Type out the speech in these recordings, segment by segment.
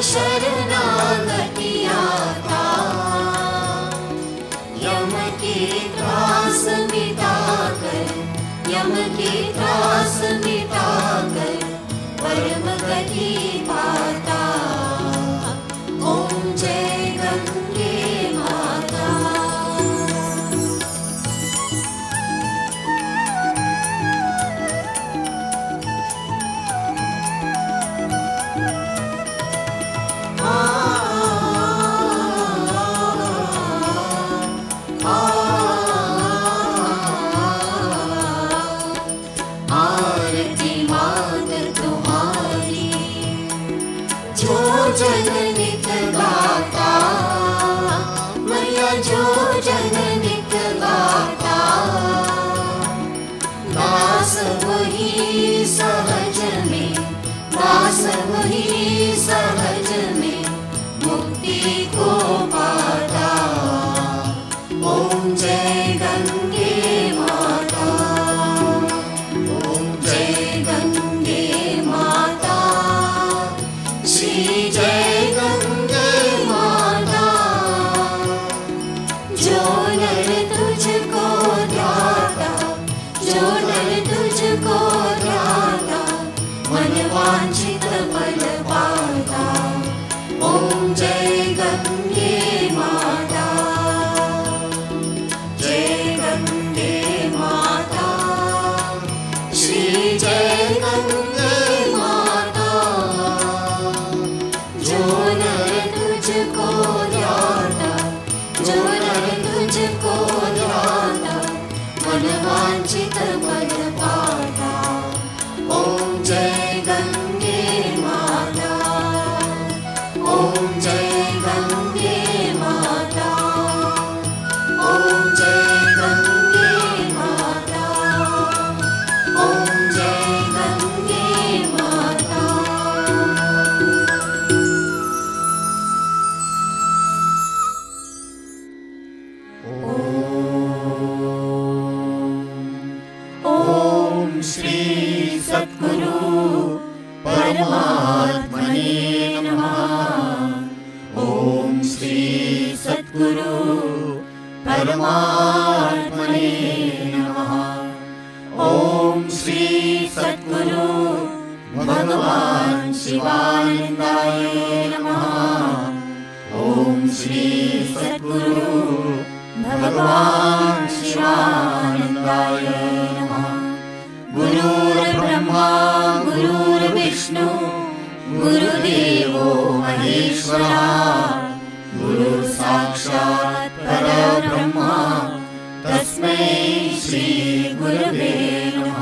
शरणागति आता यम की मिटाकर, यम के त्रास मिटाकर परम गति पाता। ओम जय गंगे माता। आरती मात तुम्हारी जो जननित गाता, मैया जो जननित गाता। दास वही सहज में, दास वही सहज में मुक्ति को पाता। ओम जय गंगे माता। ओम जय गंगे माता। श्री जय गंगे माता। जो नर तुझको ध्याता, जो नर तुझको ध्याता मन वांछित फल पाता। ओम जय गंगे माता। जय गंगे माता। श्री जय गंगे माता। जो नर तुझको ध्याता, जो नर तुझको ध्याता मन वांछित फल पाता। ओम जय गंगे माता। ओम जय गंगे माता। ओम जय गंगे माता। ओम जय गंगे माता। ओम श्री सद्गुरु परमात्मने नमः। ओम श्री सद्गुरु परमात्मने नमः। ओम श्री सद्गुरु भगवान शिवानंदाय नमः। ओम श्री सद्गुरु भगवान शिवानंदाय नमः। गुरुर्ब्रह्मा गुरुर्विष्णु गुरुदेवो महेश्वरा। गुरु साक्षात् परब्रह्मा तस्मै श्री गुरवे नमः।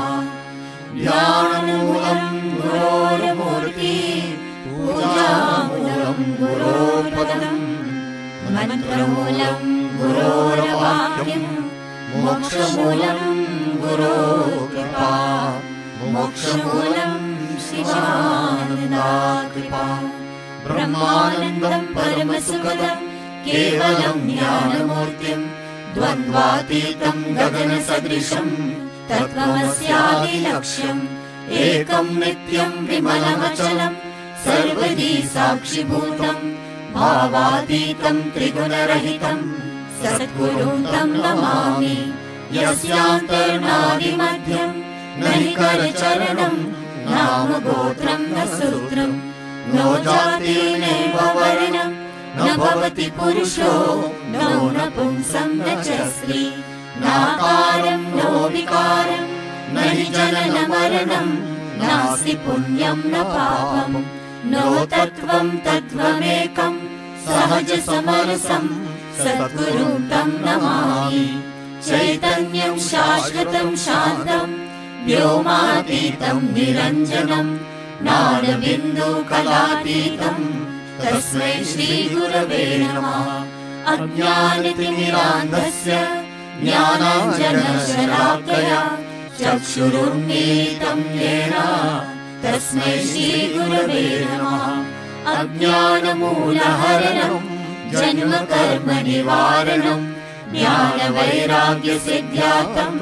ध्यानमूलं गुरोर्मूर्ति, पूजामूलं गुरोर्पदम्, मंत्रमूलं गुरोर्वाक्यं, मोक्षमूलं गुरोर्कृपा। मोक्षमूलं शिवानन्दाकृपा। ब्रह्मानन्दं परमसुखदं केवलं ज्ञानमूर्तिं, द्वन्द्वातीतं गगनसदृशं तत्त्वमस्यादिलक्ष्यम्। एकं नित्यं विमलमचलं सर्वदी साक्षिभूतं, भावातीतं त्रिगुणरहितं सद्गुरुं तं नमामि। यस्यान्तर्नादिमध्यं न हि करचरणं, नाम गोत्रं न सूत्रं, नो जातिर्नैव वर्णं, न भवति पुरुषो नो नपुंसं न च स्त्री। नाकारं नो विकारं, न हि जननमरणं, नास्ति पुण्यं न पापं, नो तत्त्वं तत्त्वमेकं सहजसमरसं सद्गुरुं तं नमामि। चैतन्यं शाश्वतं शान्तं व्योमातीतं निरञ्जनं, नादबिन्दुकलातीतं तस्मै श्रीगुरवे नमः। अज्ञानतिमिरान्धस्य ज्ञानाञ्जनशलाकया चक्षुरुन्मीलितं येन तस्मै श्रीगुरवे नमः। अज्ञानमूलहरणं जन्मकर्मनिवारणं, ज्ञानवैराग्यसिद्ध्यार्थं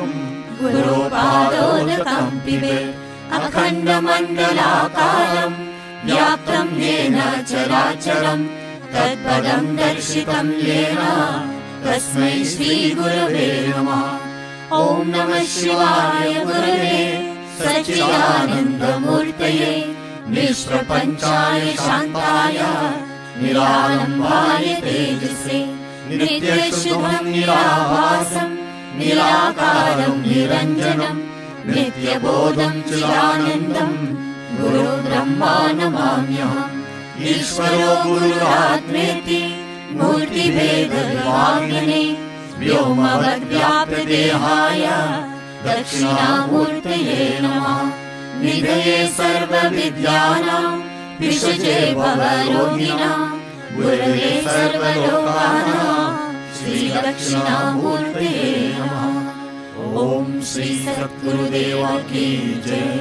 गुरोपादोदकं पिबेत्। अखण्डमण्डलाकारं व्याप्तं येन चराचरं, तत्पदं दर्शितं येन तस्मै श्रीगुरवे नमः। ॐ नमः शिवाय गुरवे सच्चिदानन्दमूर्तये निष्प्रपञ्चाय शान्ताय निरालम्बाय तेजसे नित्यशुभं निराभासं निराकारं निरञ्जनं नित्यबोधं चिदानन्दं गुरु ब्रह्मा नमाम्यहम्। ईश्वरो गुरुरात्मेति मूर्तिभेदविभागिने व्योमवद्व्याप्तदेहाय दक्षिणामूर्तये नमः। निधये सर्वविद्यानां विषजे भवरोगिणां गुरवे सर्वलोकानां श्रीदक्षिणामूर्तये नमः। ओम श्री सद्गुरुदेव की जय।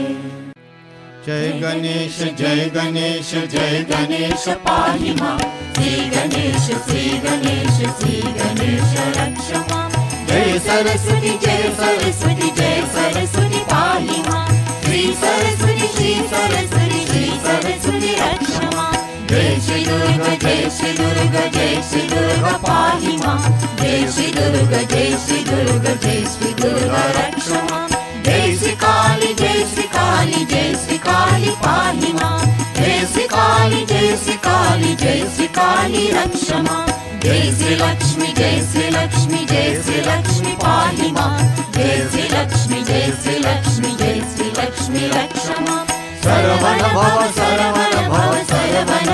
जय गणेश जय गणेश जय गणेश पाहि मां। श्री गणेश श्री गणेश श्री गणेश रक्ष मां। जय सरस्वती जय सरस्वती जय सरस्वती पाहि मां। श्री सरस्वती श्री सरस्वती श्री सरस्वती रक्ष मां। जय श्री दुर्गा जय श्री दुर्गा जय श्री दुर्गा पाहि मां। जय श्री दुर्गा जय श्री दुर्गा जय श्री दुर्गा रक्ष मां। जय श्री काली जय श्री काली जय श्री काली पाहि मां। जय श्री काली जय श्री काली जय श्री काली रक्ष मां। जय श्री लक्ष्मी जय श्री लक्ष्मी जय श्री लक्ष्मी पाहि मां। जय श्री लक्ष्मी जय श्री लक्ष्मी जय श्री लक्ष्मी रक्ष मां। सरवण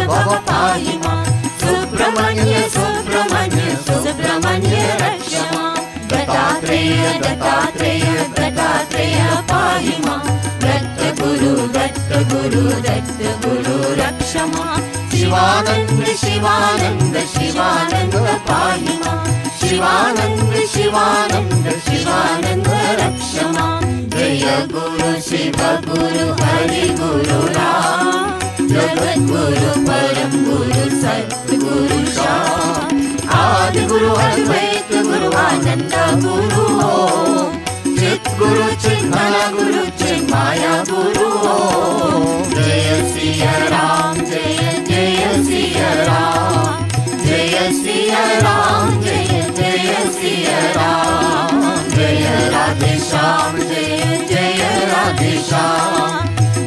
भव पाहि मां। सुब्रह्मण्य सुब्रह्मण्य सुब्रह्मण्य रक्ष मां। दत्तात्रेय दत्तात्रेय दत्तात्रेय पाहि मां। दत्तगुरु दत्तगुरु दत्तगुरु रक्ष मां। शिवानन्द शिवानन्द शिवानन्द पाहि मां। शिवानन्द शिवानन्द शिवानन्द रक्ष मां। जय गुरु शिव गुरु हरि गुरु राम। जगद्गुरु परम गुरु सद्गुरु श्याम। आदि गुरु अद्वैत गुरु आनंद गुरु ओम। चित गुरु चिन्मय गुरु चिन्मया गुरु ओम। जय सिया राम जय जय सिया राम जय सिया राम जय जय सिया राम। जय राधे श्याम जय जय राधे श्याम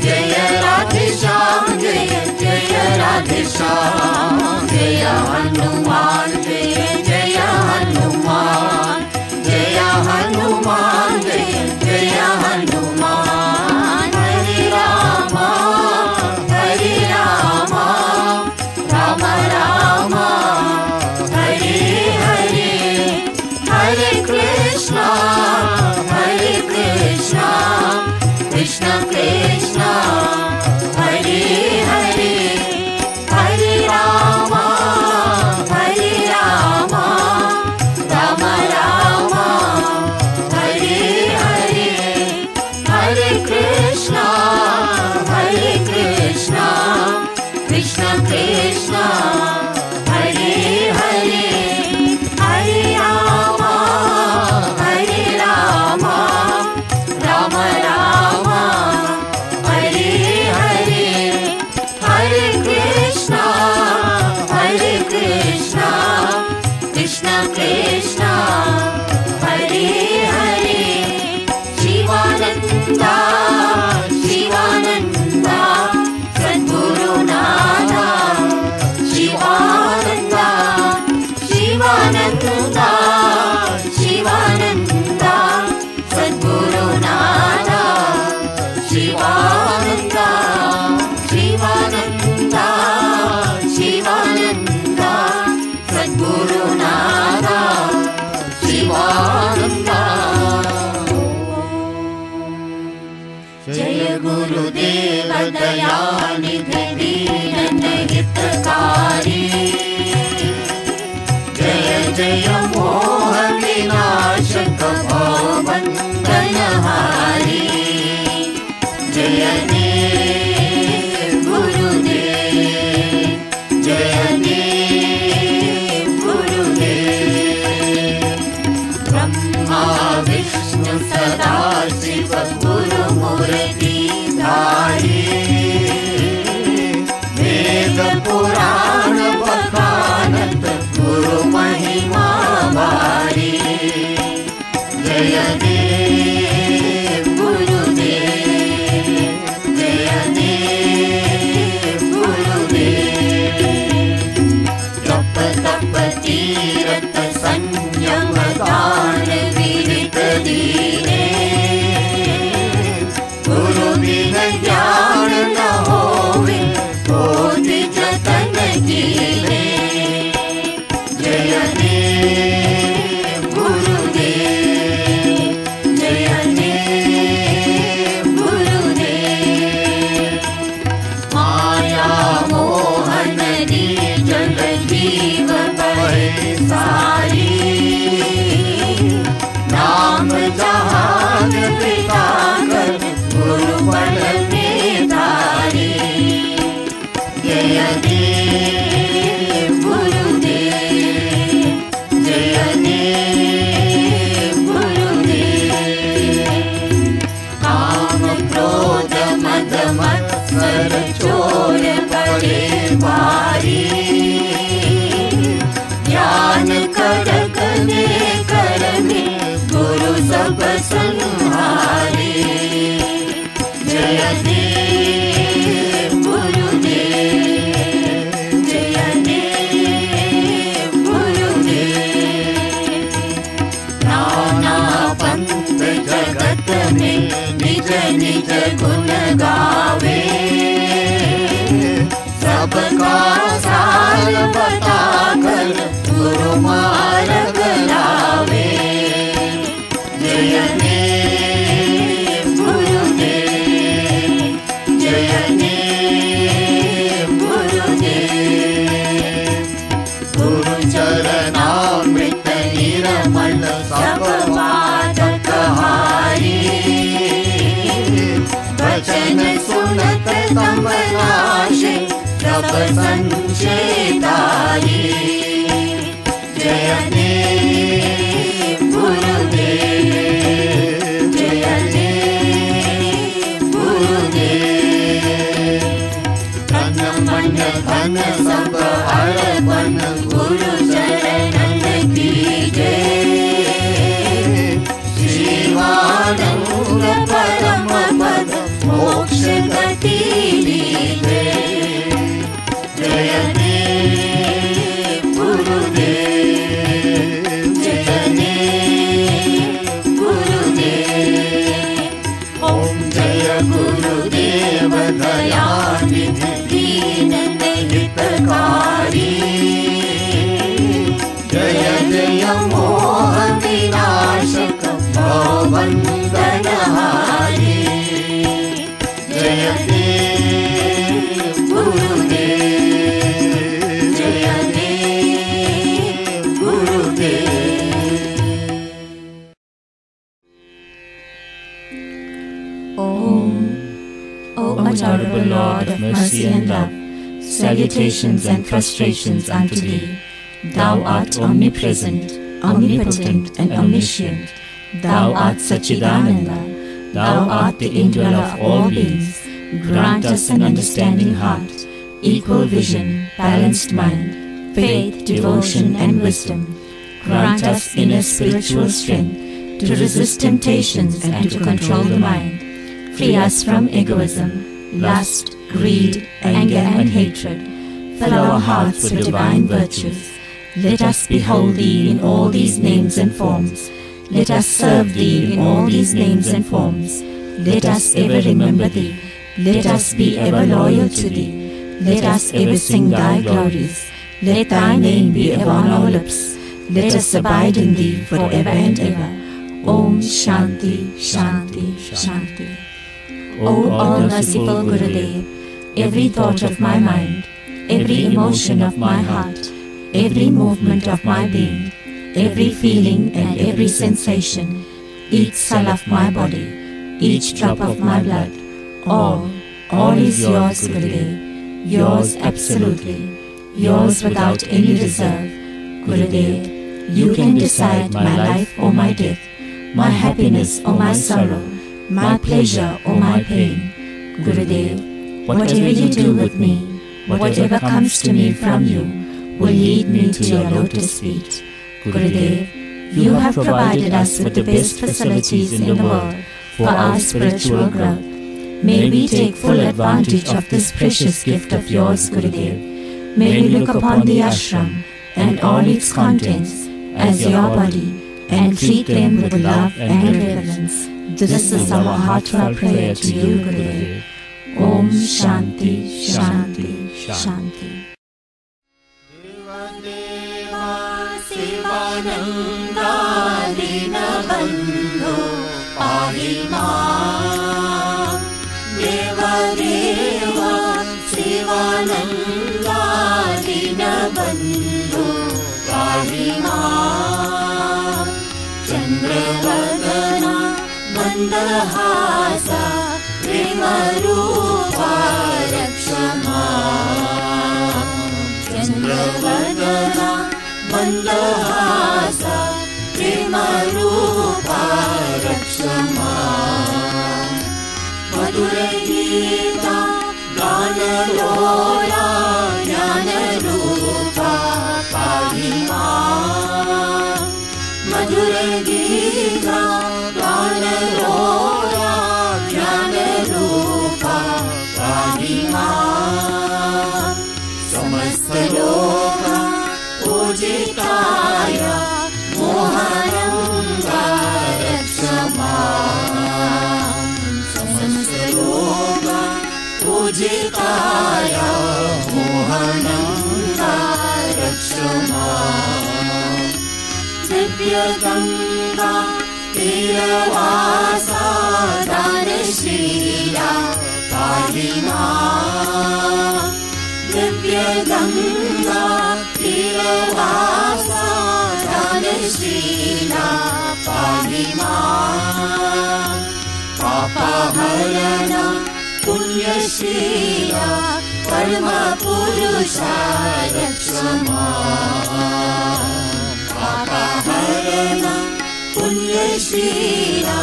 जय राधे श्याम जय जय राधे श्याम। जय हनुमान जय जय हनुमान जय हनुमान जय जय हनुमान। हरे राम राम राम हरे हरे हरे कृष्ण कृष्ण कृष्ण हरे हरे हरे राम राम राम हरे हरे हरे कृष्ण कृष्ण कृष्ण हरे हरे हरे राम राम राम हरे हरे हरे कृष्ण कृष्ण कृष्ण हरे हरे। शिवानंदा शिवानंदा सद्गुरुनाथा। शिवानंदा शिवानंदा शिवानंदा सद्गुरुनाथा। शिवानंदा शिवानंदा शिवानंदा सद्गुरुनाथा। शिवानंदा। जय गुरुदेव दयानिधि दीन हितकारी। जय जय मोह विनाशक भवबन्धनहारी। जय देव गुरुदेव जय देव गुरुदेव। ब्रह्मा विष्णु सदा शिव गुरु मूर्ति धारी। वेद पुराण बखानत गुरु महिमा भारी। जय देव तीरथ संयम दान विविध दीने गुरु बिन ज्ञान न होवे बोधि जतन कीने जय देव गुरुदेव जय देव गुरुदेव माया मोहन दी जल जीव बहे सारी नाम जहान पिता कर गुरु बल में धारी जय देव गुरुदेव जय देव गुरुदेव काम क्रोध मद मत्सर चोर बड़े भारी ज्ञान खड़ग दे कर में गुरु सब संहारी जय देव गुरुदेव जय देव गुरुदेव नाना पंथ जगत में निज निज गुण गावे सबका सार बता कर गुरु मार्ग लावे जय देव गुरुदेव जय देव गुरुदेव गुरु चरणामृत निर्मल सब बाधक हारी वचन सुनत तम नाशे सब संशय तारी जय देव गुरुदेव जय देव गुरुदेव तन मन धन सब अर्पण गुरु चरणन कीजे शिवानंद परम पद मोक्ष गति लीजे जय देव गुरुदेव जय देव गुरुदेव ओम जय गुरुदेव दयानिधि दीन हितकारी जय जय मोह विनाशक भवबंधनहारी जय देव गुरुदेव जय देव गुरुदेव O adorable Lord of mercy and love, salutations and prostrations unto thee. Thou art omnipresent, omnipotent and omniscient. Thou art Sachidananda. Thou art the indweller of all beings. Grant us an understanding heart, equal vision, balanced mind, faith, devotion and wisdom. Grant us inner spiritual strength to resist temptations and to control the mind. Free us from egoism, lust, greed, anger and hatred. Fill our hearts with divine virtues. Let us behold thee in all these names and forms. Let us serve thee in all these names and forms. Let us ever remember thee. Let us be ever loyal to thee. Let us ever sing thy glories. Let thy name be ever on our lips. Let us abide in thee forever and ever. Om Shanti, Shanti, Shanti. O all-merciful Gurudev, every thought of my mind, every emotion of my heart, every movement of my being, every feeling and every sensation, each cell of my body, each drop of my blood, all is yours, Gurudev, yours absolutely, yours without any reserve. Gurudev, you can decide my life or my death, my happiness or my sorrow, my pleasure or my pain. Gurudev, whatever you do with me, whatever comes to me from you, will lead me to your lotus feet. Gurudev, you have provided us with the best facilities in the world for our spiritual growth. May we take full advantage of this precious gift of yours, Gurudev. May we look upon the ashram and all its contents as your body, and treat them with love and reverence. This is our heartfelt prayer to you, Gurudev. Om Shanti, Shanti, Shanti. Deva Sivananda Dinabandhu Pahi Maam. Deva Sivananda Dinabandhu Pahi Maam. Chandravadana Mandahasa Premarupa Raksha Maam. Chandravadana Mandahasa Premarupa Raksha Maam. Madhura Geeta Ganalola Jnanarupa Pahi Maam. Madhura Geeta Ganalola Jnanarupa Pahi Maam. Samasta Loka Pujitaya Mohananga Raksha Maam. Samasta Loka Pujitaya Mohananga Raksha Maam. Divya Ganga Tiravasa Dhanashila Pahi Maam. Divya Ganga Tiravasa Dhanashila Pahi Maam. Papaharana Punyashila Parma Purusha Raksha Maam. Papaharana Punyashila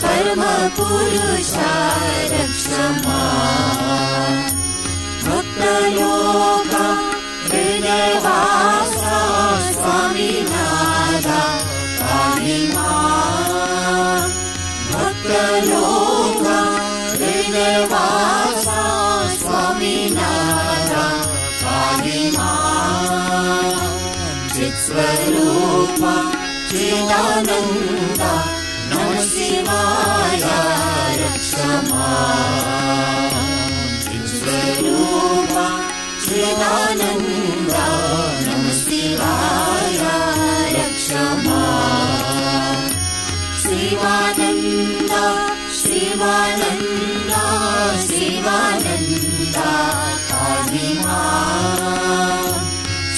Parma Purusha Raksha Maam. Bhakta Yoga Hridayavasa Swaminatha Pahi Maam. Bhakta Yoga Hridayavasa Swaminatha Pahi Maam. Chitsvarupa Chidananda Namah Shivaya Raksha Maam. Chitsvarupa Chidananda Namah Shivaya Raksha Maam. Shivananda, Shivananda, Shivananda Pahi Maam.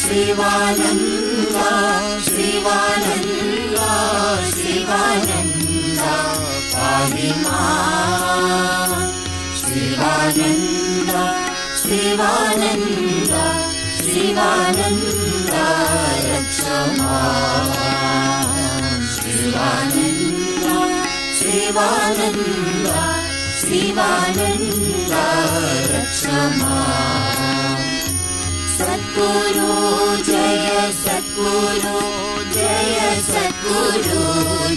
Shivananda, Shivananda, Shivananda Pahi Maam. Shivananda, Shivananda, Shivananda Raksha Maam. Shivananda, Shivananda, Shivananda Raksha Maam. Satguru Jaya Satguru Jaya Satguru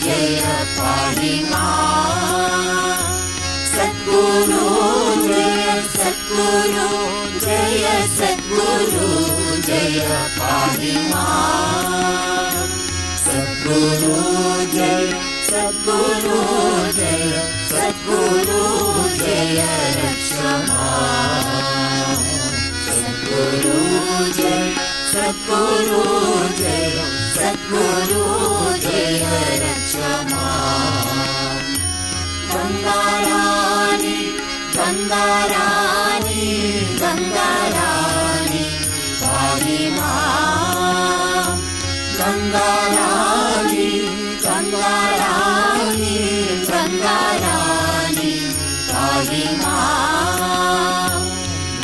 Jaya Pahi Maam. Satguru Jaya Satguru Jaya Satguru Jaya Pahi Maam. Satguru Jaya Satguru Jaya Satguru Jaya Raksha Maam. Satguru Jaya Satguru Jaya Satguru Jaya Raksha Maam. Gangarani Gangarani Gangarani Pahi Maam. Gangarani Gangarani Gangarani Pahi Maam.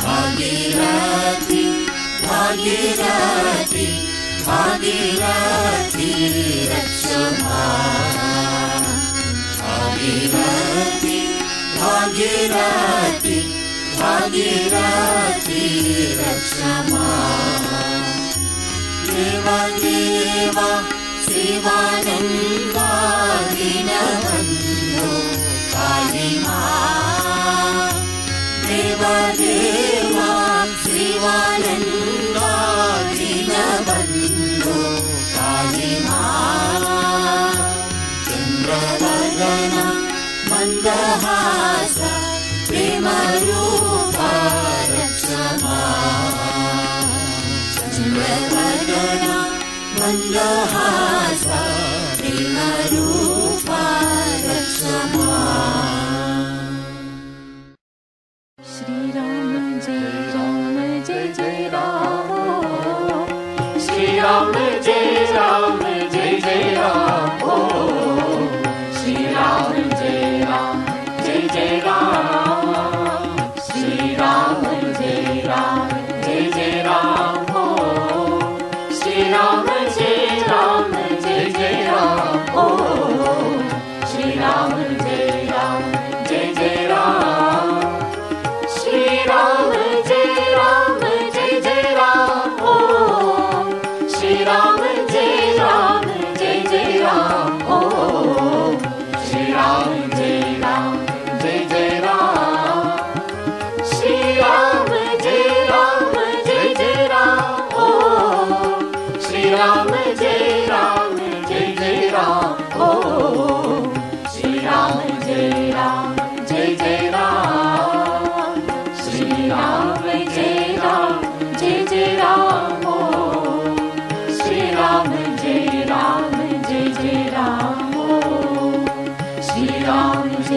Bhagirathi Bhagirathi Bhagirathi Raksha Maam. Bhagirathi Bhagirathi Bhagirathi Raksha Maam. Deva Deva Sivananda Dinabandhu Pahi Maam. Deva Deva Sivananda Dinabandhu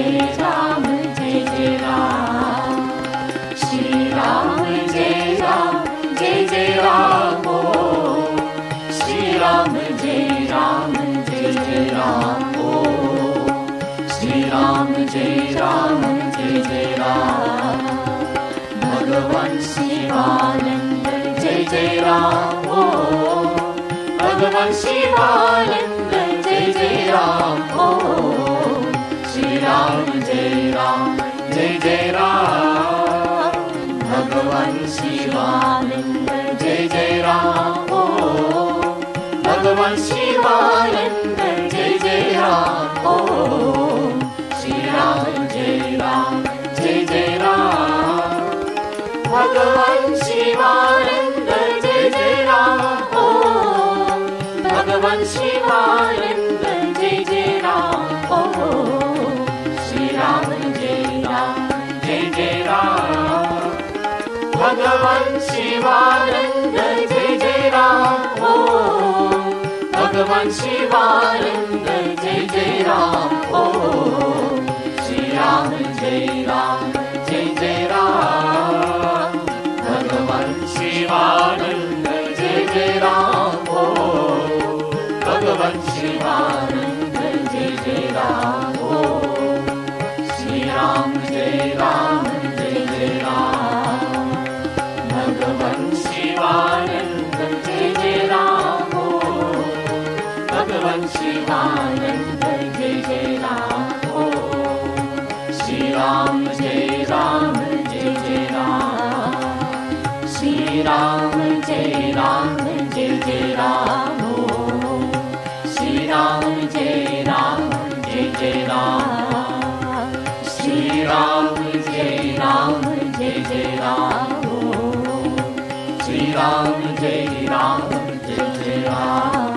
जय राम जय जय राम श्री राम जय जय राम ओ श्री राम जय जय राम ओ श्री राम जय जय राम भगवान शिवानंद जय जय राम ओ भगवान शिवानंद जय जय राम ओ श्री राम जय जय राम भगवान शिवानंद जय जय राम ओ भगवान शिवानंद जय जय राम ओ श्री राम जय जय राम भगवान शिवानंद जय जय राम ओ भगवान शिवानंद जय जय राम ओ श्री राम जय जय राम भगवान शिवानंद जय जय राम ओ भगवान शिवानंद जय जय राम ओ श्री राम जय जय राम भगवान शिवानंद जय जय राम ओ भगवान शिवानंद जय जय राम ओ श्री राम जय जय राम भगवान शिवानंद जय जय राम ओ भगवान शिवानंद जय जय राम ओ श्री राम जय जय राम श्री राम जय जय राम ओ श्री राम जय जय राम श्री राम जय जय राम ओ श्री राम जय जय राम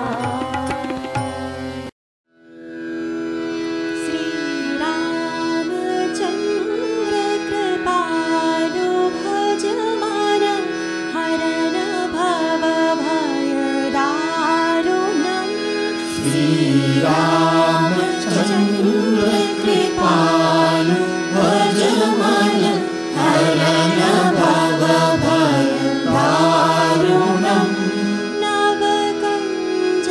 रामचंद्र कृपालु भजमान हरन भव भय दारुणम् नवकंज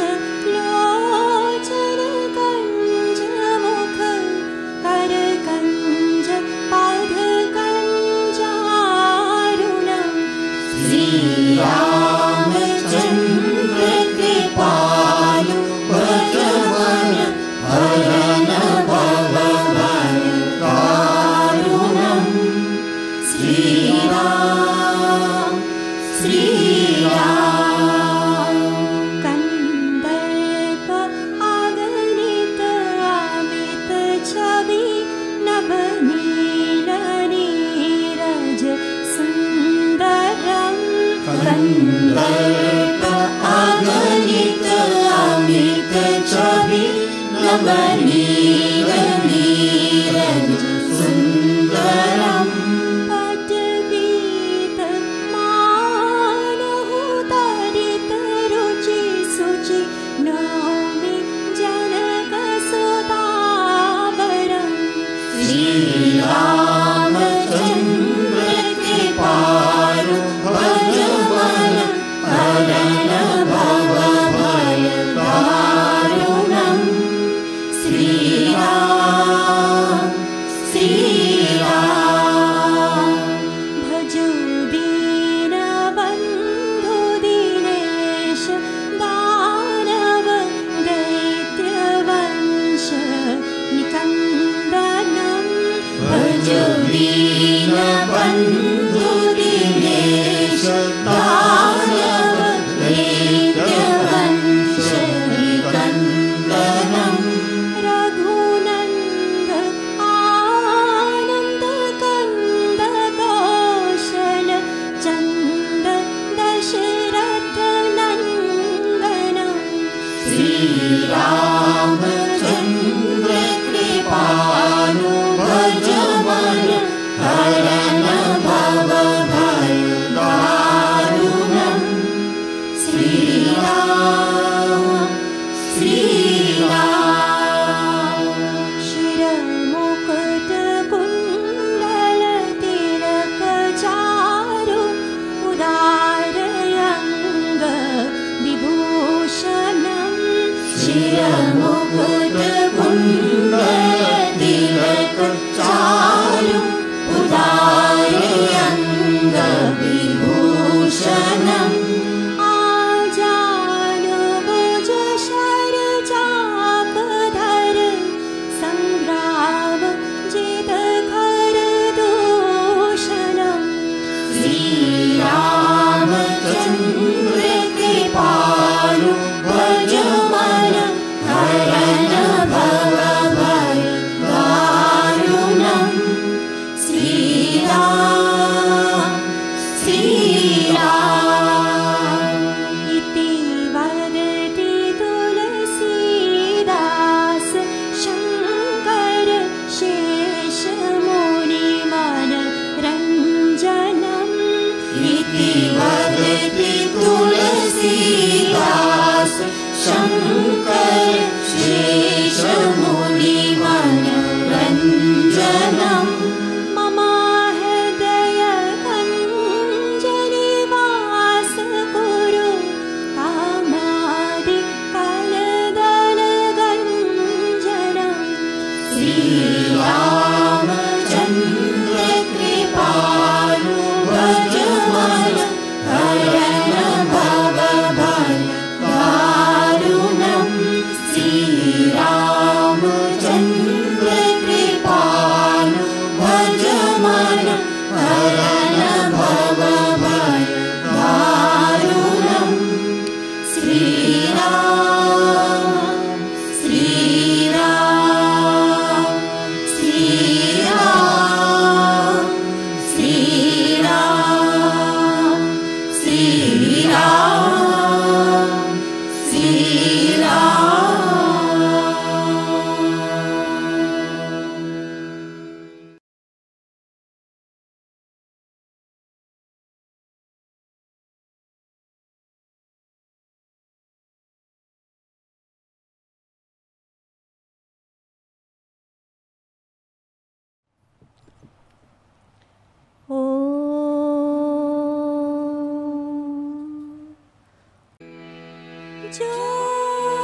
लोचन कंज मुख करकंज पाद कंजारुणम् श्री रामचंद्र कृपालु भजमान हरन भव भय दारुणम् श्री राम कंदर्प आगणित अमित छवि नवनील नीरज सुंदरम् कंदर्प आगणित अमित छवि नवनील नीरज सुंदरम् पदगीत मानहुतारित रुचि सुचि नौमि जनक सुतावरम् श्री रामचंद्र कृपालु भजमान हरन भव भय दारुणम् श्री राम भजो दीनबन्धु दीनेश दानव दैत्यवंश निकन्दनम् भज दीनबन्धु दीनेश दानव दैत्यवंश निकन्दनम् रघुनन्द आनन्द कन्द कौशल चन्द दशरथ नन्दनम् श्री रामचंद्र कृपालु भजमान हरन भव भय दारुणम् श्री राम शिरमुकुट मुकुट कुंड तिलक चारु उदारे अंग विभूषणम् आजानुभुज शरचापधर संग्राम जितखर दूषणम् श्रीरामचन्द्र कृपालु भजमन हरन भव भय दारुणम् श्रीराम श्रीराम इति वदति तुलसीदास शङ्कर शेषमुनिमनरञ्जनम् इति वदति तुलसीदास शङ्कर शेषमुनिमनरञ्जनम् मम हृदय कञ्जनिवास कुरु कामादि कलदलगञ्जनम् श्रीरामचन्द्र कृपालु भजमन हरन भव भय दारुणम् श्रीरामचन्द्र कृपालु भजमन हरन भव भय दारुणम् श्रीराम श्रीराम श्रीराम श्रीराम श्रीराम श्रीराम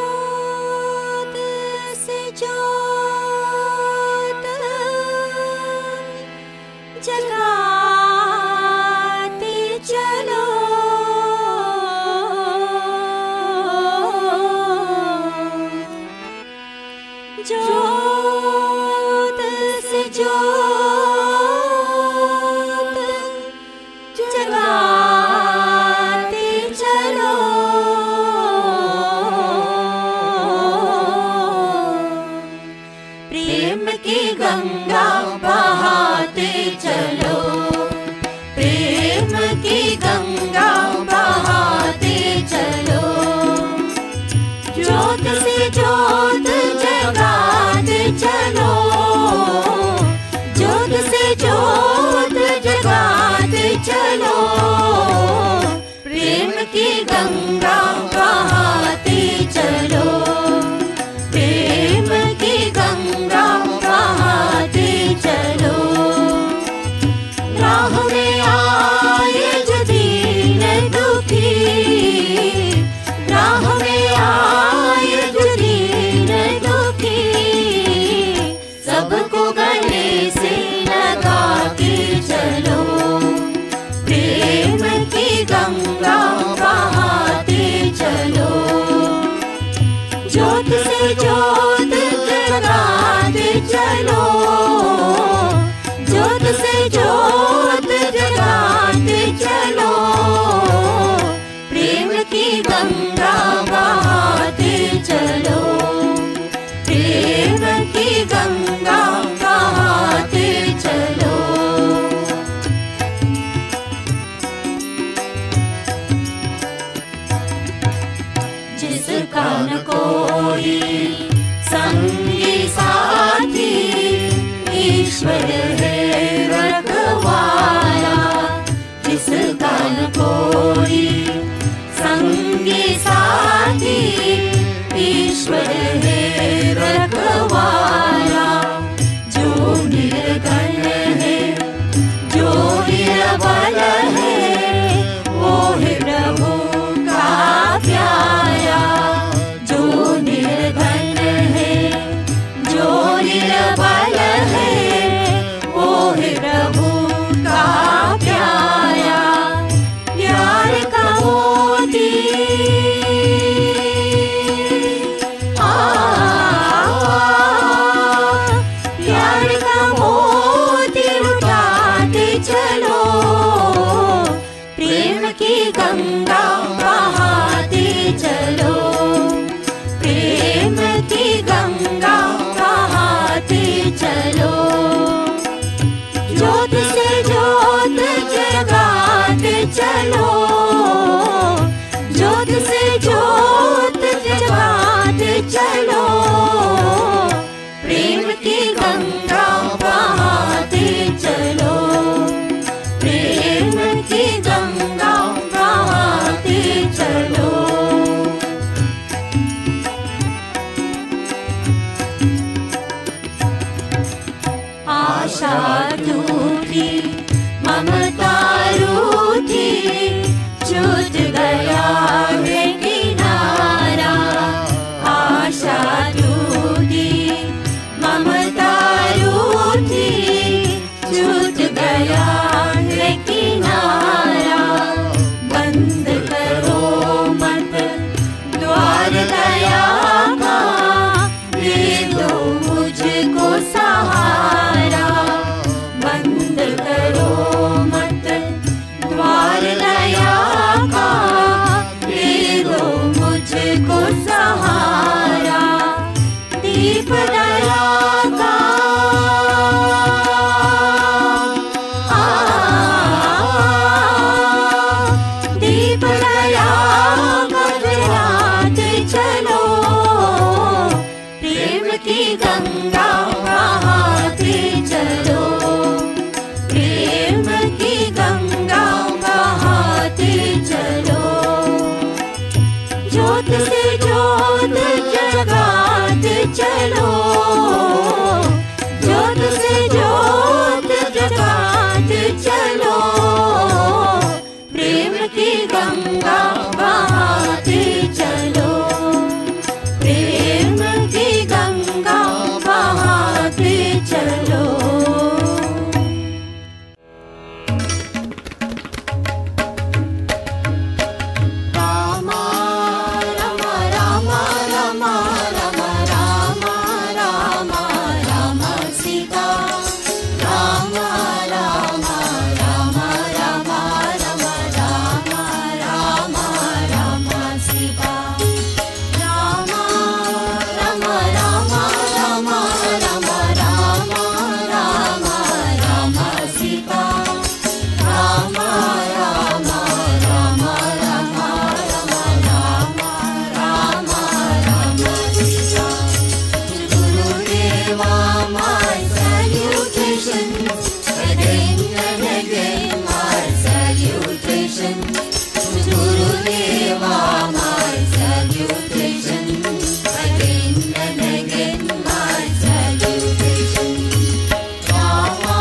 जोत से जोत जगाते चलो जोत से जोत जगाते चलो प्रेम की गंगा बहाते चलो प्रेम की गंगा बहाते चलो ज्योत से ज्योत जगाते चलो ज्योत से ज्योत जगाते चलो प्रेम की गंगा बहाते चलो प्रेम की गंगा बहाते चलो राह में आए जो दीन दुखी राह में आए जो दीन दुखी सबको गले से लगा के चलो प्रेम की गंगा बहाते चलो ज्योत से ज्योत जगाते चलो ज्योत से ज्योत जगाते चलो प्रेम की गंगा बहाते चलो प्रेम की गंगा बहाते चलो जिसका न कोई संगी साथी ईश्वर है रखवाला जिसका न कोई संगी साथी ईश्वर है रखवाला जो निर्धन है जो निर्बल है वो है प्रभु का प्यारा जो निर्धन गंगा बहाते चलो, प्रेम की गंगा बहाते चलो। ज्योत से ज्योत जगाते चलो, ज्योत से ज्योत जगाते चलो, प्रेम की गंगा बहाते चलो, प्रेम की गंगा बहाते चलो। आशा टूटी, ममता रूठी, छूट गया है किनारा। आशा टूटी, ममता रूठी, छूट गया है किनारा। बंद करो मत द्वार दया का, दे दो मुझको सहारा। बंद करो मत द्वार दया का, दे दो मुझको सहारा। दीप दया का दीप दया का जलाते चलो, प्रेम की गंगा बहाते चलो, प्रेम की गंगा बहाते चलो। ज्योत से ज्योत जगाते चलो, ज्योत से ज्योत जगाते चलो, प्रेम की गंगा बहाते चलो, प्रेम की गंगा बहाते चलो। Rama Rama Rama Rama Rama Rama Rama Rama Sita, Rama Rama Rama Rama Rama Rama Rama Rama Sita, Rama Rama Rama Rama Rama Rama Rama Rama Sita, Rama Rama Rama Rama Rama Rama Rama Rama Sita. Gurudeva, my salutations, again and again my salutations. Gurudeva, my salutations, again and again my salutations. Rama,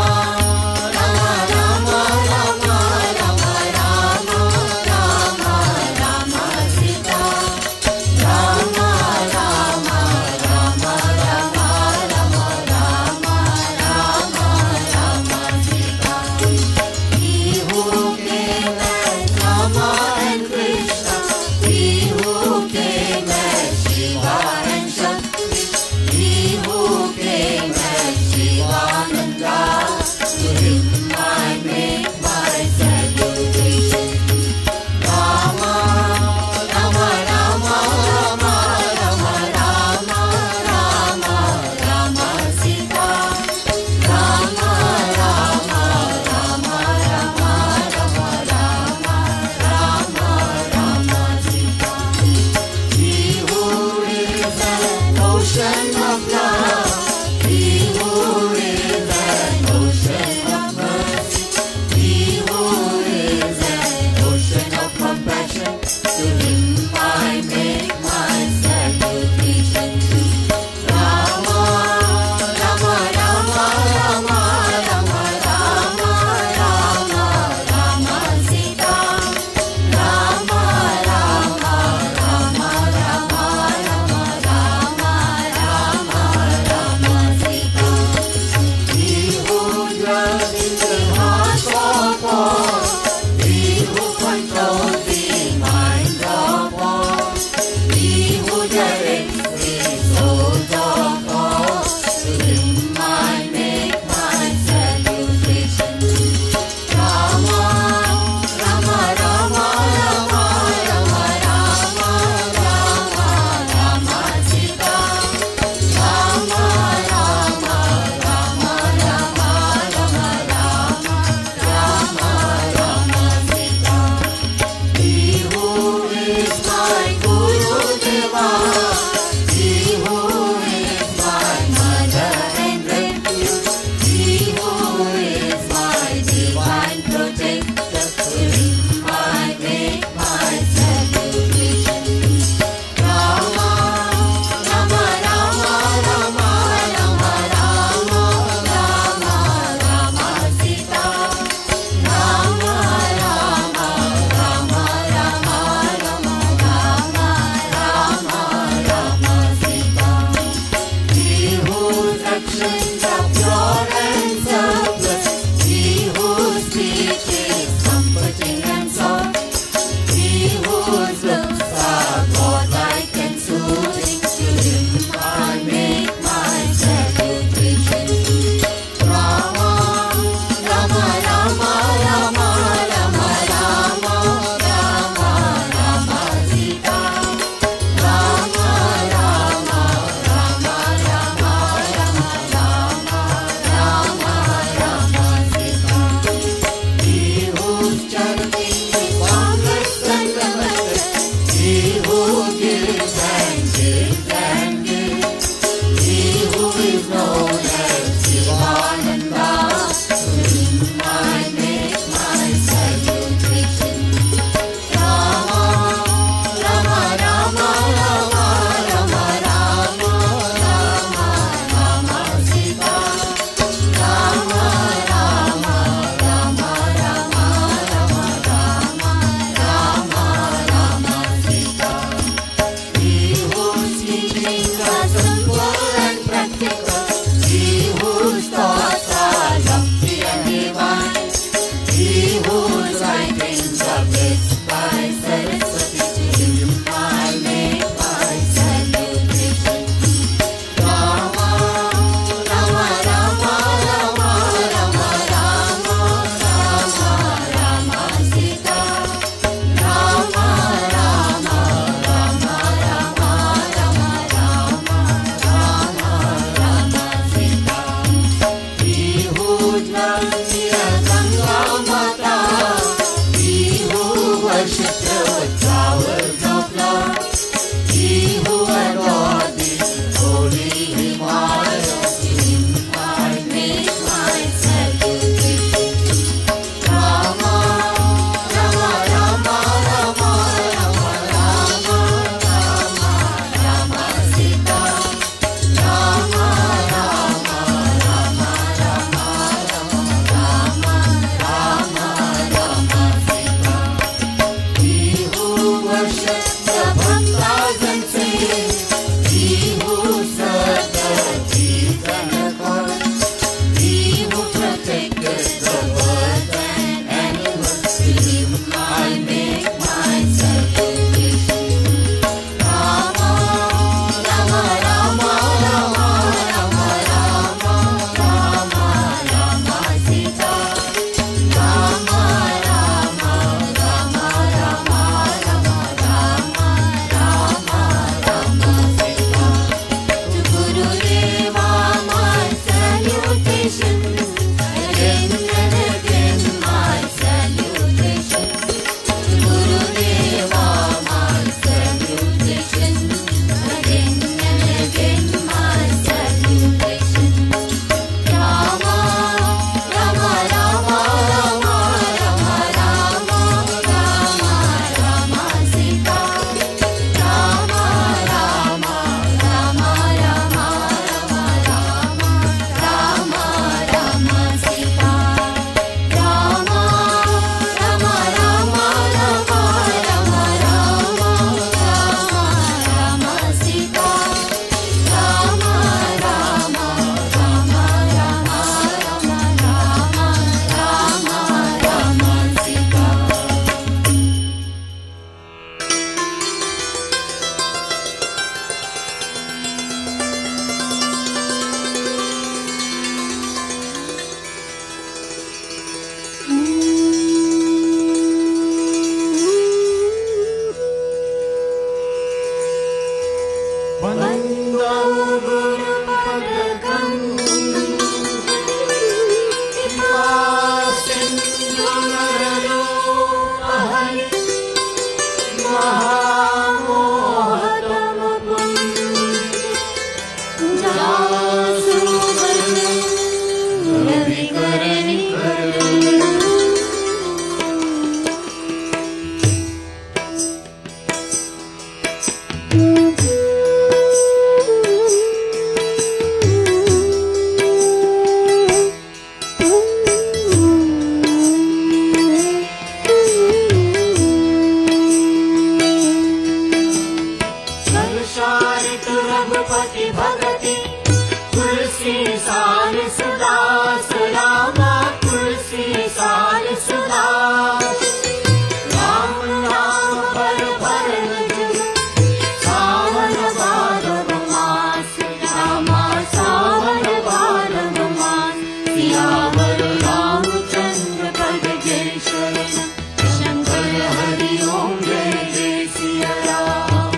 Rama, Rama, Rama, Rama, Rama, Rama, Rama, Sita. Rama, Rama, Rama, Rama, Rama, Rama, Rama, Rama, Sita. He who came as Rama and Krishna, he who came as Shiva and Shakti, he who came as Shivananda, to him I make my salutation. Rama, Rama, Rama, Rama, Rama, Rama, Rama, Rama, Sita. Rama, Rama, Rama, Rama, Rama, Rama, Rama, Rama, Sita. He who is an ocean of love, he who is an ocean of mercy, he who is an ocean of compassion, to him I make my salutation. Rama, Rama, Rama, Rama, Rama, Rama, Rama, Rama, Sita. Rama, Rama, Rama, Rama, Rama, Rama, Rama, Rama, Sita. He who dwells in the heart of all, he who controls the mind of all, he who directs the souls of all, to him I make my salutation. Rama, Rama, Rama, Rama, simple and practical. He whose thoughts are lofty and divine. He whose writings are blessed by Saraswati. To him I make my salutation. Rama, Rama, Rama, Rama, Rama, Rama, Rama, Rama, Sita. Rama, Rama, Rama, Rama, Rama, Rama, Rama, Rama, Sita. He who dwells near Ganga Mata, he who worships her with flowers of love, he who adored the holy Himalayas, to him I make my salutation. Rama, Rama, Rama, Rama, Rama, Rama, Rama, Rama, Sita. Rama, Rama, Rama, Rama, Rama, Rama, Rama, Rama, Sita. He who worships the bhaktas and saints, he who serves the chiefs and the gods, he who protected the birds and animals, to him I make my salutation. Rama, Rama, Rama, Rama, Rama, Rama, Rama, Rama, Sita. Rama, Rama, Rama, Rama, Rama, Rama, Rama, Rama, Sita. To Gurudeva my salutation, again and again my salutation. To Gurudeva my salutation, again and again my salutation. Rama, Rama, Rama, Rama, Rama, Rama, Rama, Rama, Sita. Rama, Rama, Rama, Rama, Rama, Rama, Rama, Rama, Sita. Rama, Rama, Rama, Rama, Rama, Rama, Rama, Rama, Sita. Rama, Rama, Rama, Rama, Rama, Rama, Rama, Sita. Vandau Guru Padakam Sindhu Narado Ahari Mahamohatam Jasu Ravi Karani Sarsharic Raghupati Bhagati Tulsi Sar Sudas Rama Tulsi Sar Sudas Ram Ram Par Bharan Jug Savan Bhadav Mas Rama Savan Bhadav Mas Siyavar Ramchandra Pad Jai Sharanam Shankar Hari Om Jai Jai Siya Ram.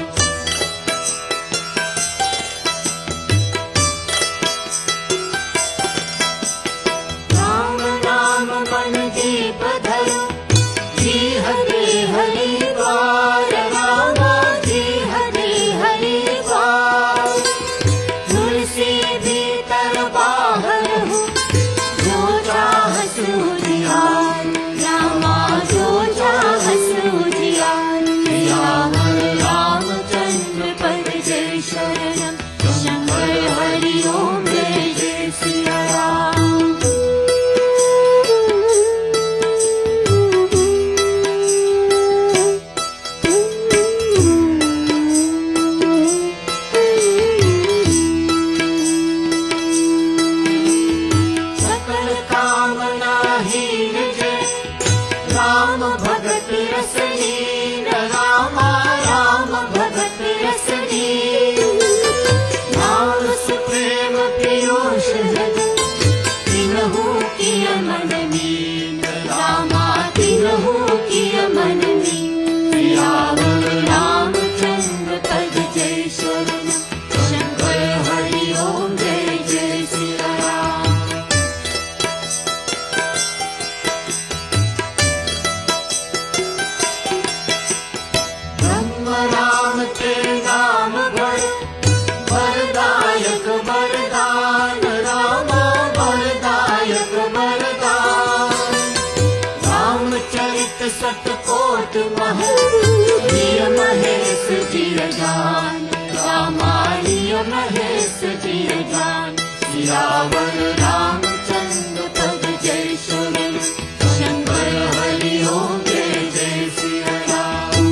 Siyavar Ramchandra पद जय शरण शंकर हरि ओम जय जय सिया राम।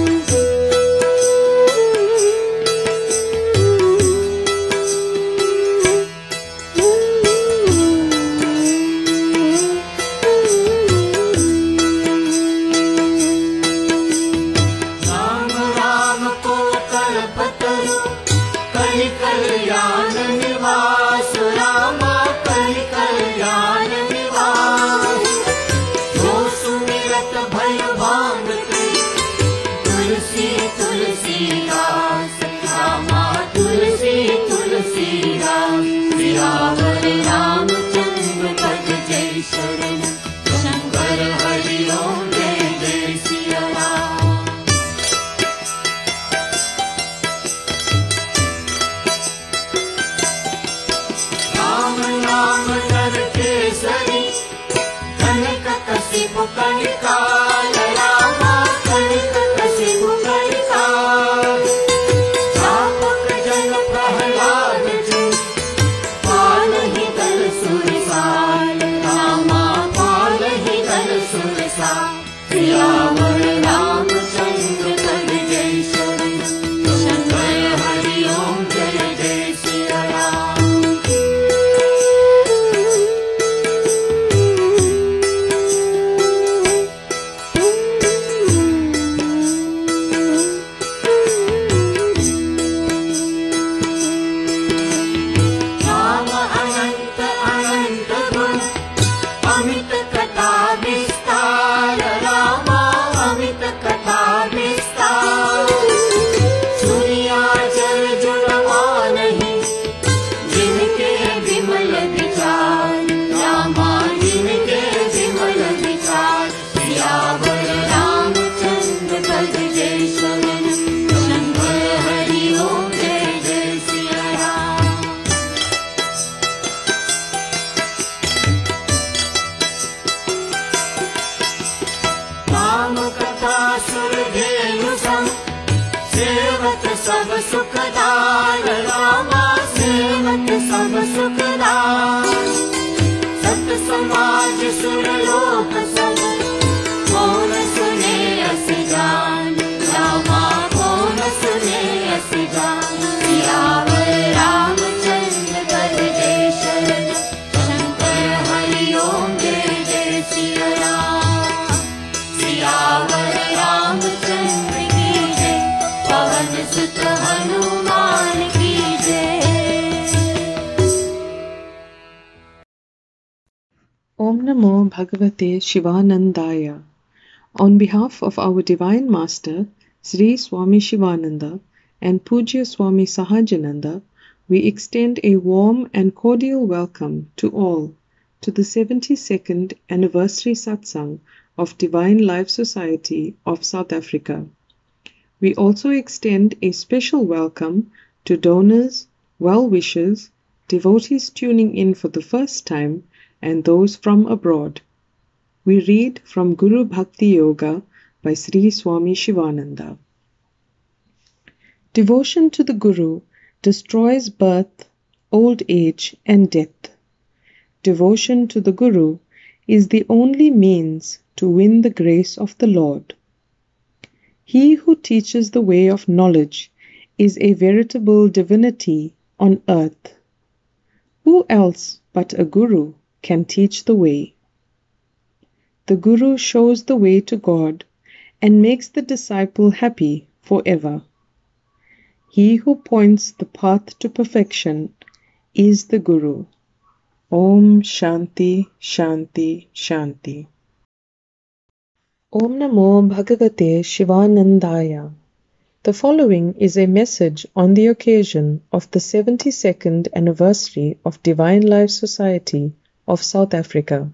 राम राम को कल्पतरु कलि कल्याण निवास रामा कलि कल्याण निवास। जो सुमिरत भय भांगते तुलसी तुलसीदास रामा तुलसी तुलसीदास। सियावर रामचंद्र पद जय शरण शंकर हरि ओम जय जय सिया राम। राम नाम नर केसरी कनक कसिपु कलिकाल रामा कनक कसिपु कलिकाल। चापक जन प्रहलाद जी पालहि दल सुरसाल रामा पालहि दल सुरसाल। सियावर रामचंद्र पद जय शरण शंकर हरि ओम जय जय सिया राम। राम अनंत अनंत गुण अमित कथा विस्तार रामा अमित कथा विस्तार। सूर्या जल जुड़वा नहीं जिनके विमल विचार रामा जिनके विमल विचार। सियावर रामचंद्र पद जय शरण शंकर हरि ओम जय जय सिया राम। राम कथा सुर धेनु सम सेवक सब सुखदार रामा सेवक सब सुखदार। सत समाज सुर लोक सब कौन सुने अस जान रामा कौन सुने अस जान। सियावर रामचंद्र पद जय शरण शंकर हरि ओम जय जय सिया राम। सियावर रामचंद्र की जय पवन सुत हनुमान की जय। Om Namo Bhagavate Shivanandaya. On behalf of our Divine Master, Sri Swami Shivananda and Pujya Swami Sahajananda, we extend a warm and cordial welcome to all to the 72nd Anniversary Satsang of Divine Life Society of South Africa. We also extend a special welcome to donors, well-wishers, devotees tuning in for the first time, and those from abroad. We read from Guru Bhakti Yoga by Sri Swami Shivananda. Devotion to the Guru destroys birth, old age, and death. Devotion to the Guru is the only means to win the grace of the Lord. He who teaches the way of knowledge is a veritable divinity on earth. Who else but a Guru can teach the way? The Guru shows the way to God and makes the disciple happy forever. He who points the path to perfection is the Guru. Om Shanti Shanti Shanti. Om Namo Bhagavate Shivanandaya. The following is a message on the occasion of the 72nd anniversary of Divine Life Society of South Africa.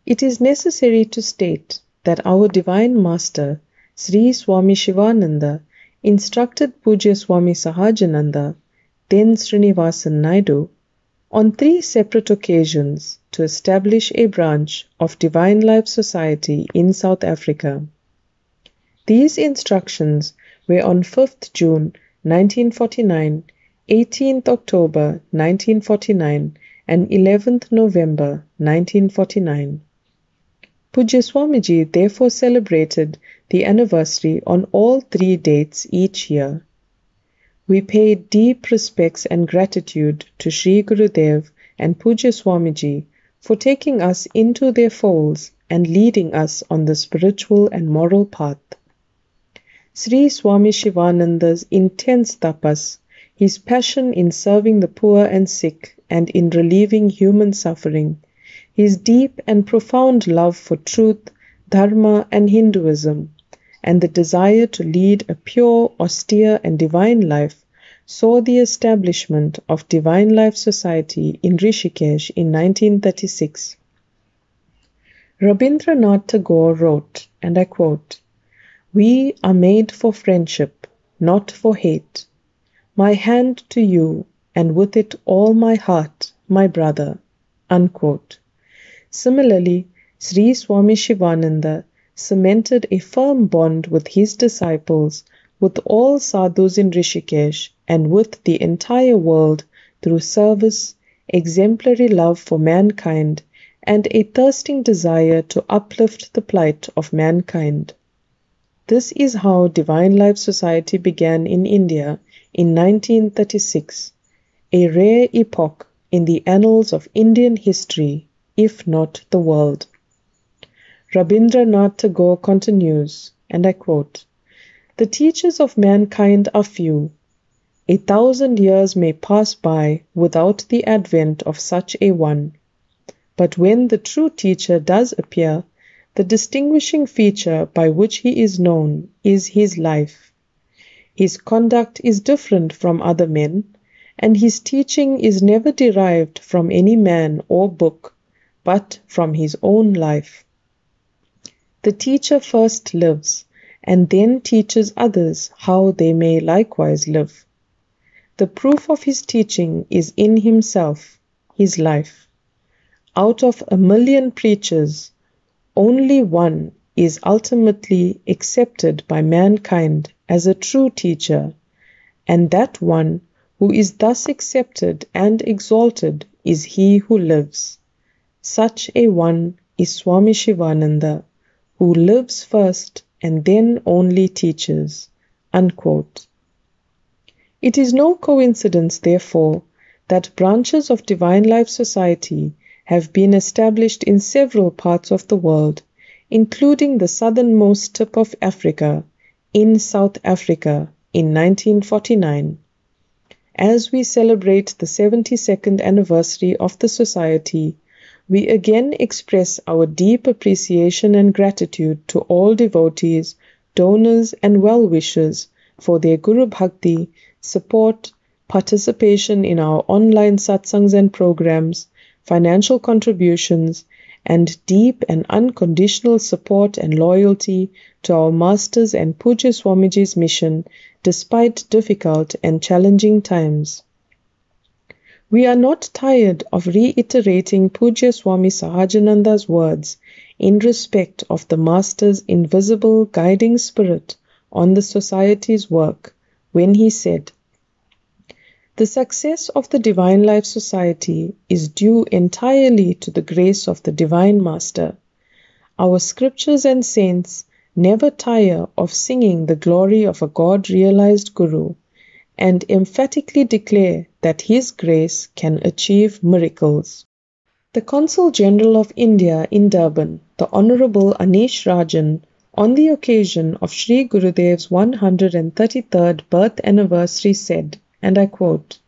It is necessary to state that our Divine Master, Sri Swami Shivananda, instructed Pujya Swami Sahajananda, then Srinivasan Naidu, on 3 separate occasions to establish a branch of Divine Life Society in South Africa. These instructions were on 5th June 1949 18th October 1949 and 11th November 1949. Pujya Swamiji therefore celebrated the anniversary on all 3 dates each year. We pay deep respects and gratitude to Sri Gurudev and Pujya Swamiji for taking us into their folds and leading us on the spiritual and moral path. Sri Swami Shivananda's intense tapas, his passion in serving the poor and sick and in relieving human suffering, his deep and profound love for truth, dharma and Hinduism, and the desire to lead a pure, austere and divine life saw the establishment of Divine Life Society in Rishikesh in 1936. Rabindranath Tagore wrote, and I quote, "We are made for friendship, not for hate. My hand to you, and with it all my heart, my brother." Unquote. Similarly, Sri Swami Shivananda cemented a firm bond with his disciples, with all sadhus in Rishikesh, and with the entire world through service, exemplary love for mankind, and a thirsting desire to uplift the plight of mankind. This is how Divine Life Society began in India in 1936, a rare epoch in the annals of Indian history, if not the world. Rabindranath Tagore continues, and I quote, "The teachers of mankind are few. 1,000 years may pass by without the advent of such a one. But when the true teacher does appear, the distinguishing feature by which he is known is his life. His conduct is different from other men, and his teaching is never derived from any man or book, but from his own life. The teacher first lives, and then teaches others how they may likewise live. The proof of his teaching is in himself, his life. Out of 1,000,000 preachers, only one is ultimately accepted by mankind as a true teacher, and that one who is thus accepted and exalted is he who lives. Such a one is Swami Shivananda, who lives first and then only teaches." Unquote. It is no coincidence, therefore, that branches of Divine Life Society have been established in several parts of the world, including the southernmost tip of Africa, in South Africa, in 1949. As we celebrate the 72nd anniversary of the Society, we again express our deep appreciation and gratitude to all devotees, donors and well-wishers for their Guru Bhakti, support, participation in our online satsangs and programs, financial contributions, and deep and unconditional support and loyalty to our Masters and Pujya Swamiji's mission despite difficult and challenging times. We are not tired of reiterating Pujya Swami Sahajananda's words in respect of the Master's invisible guiding spirit on the Society's work when he said, "The success of the Divine Life Society is due entirely to the grace of the Divine Master. Our scriptures and saints never tire of singing the glory of a God-realized Guru, and emphatically declare that his grace can achieve miracles." The Consul General of India in Durban, the Honorable Anish Rajan, on the occasion of Sri Gurudev's 133rd birth anniversary said, and I quote,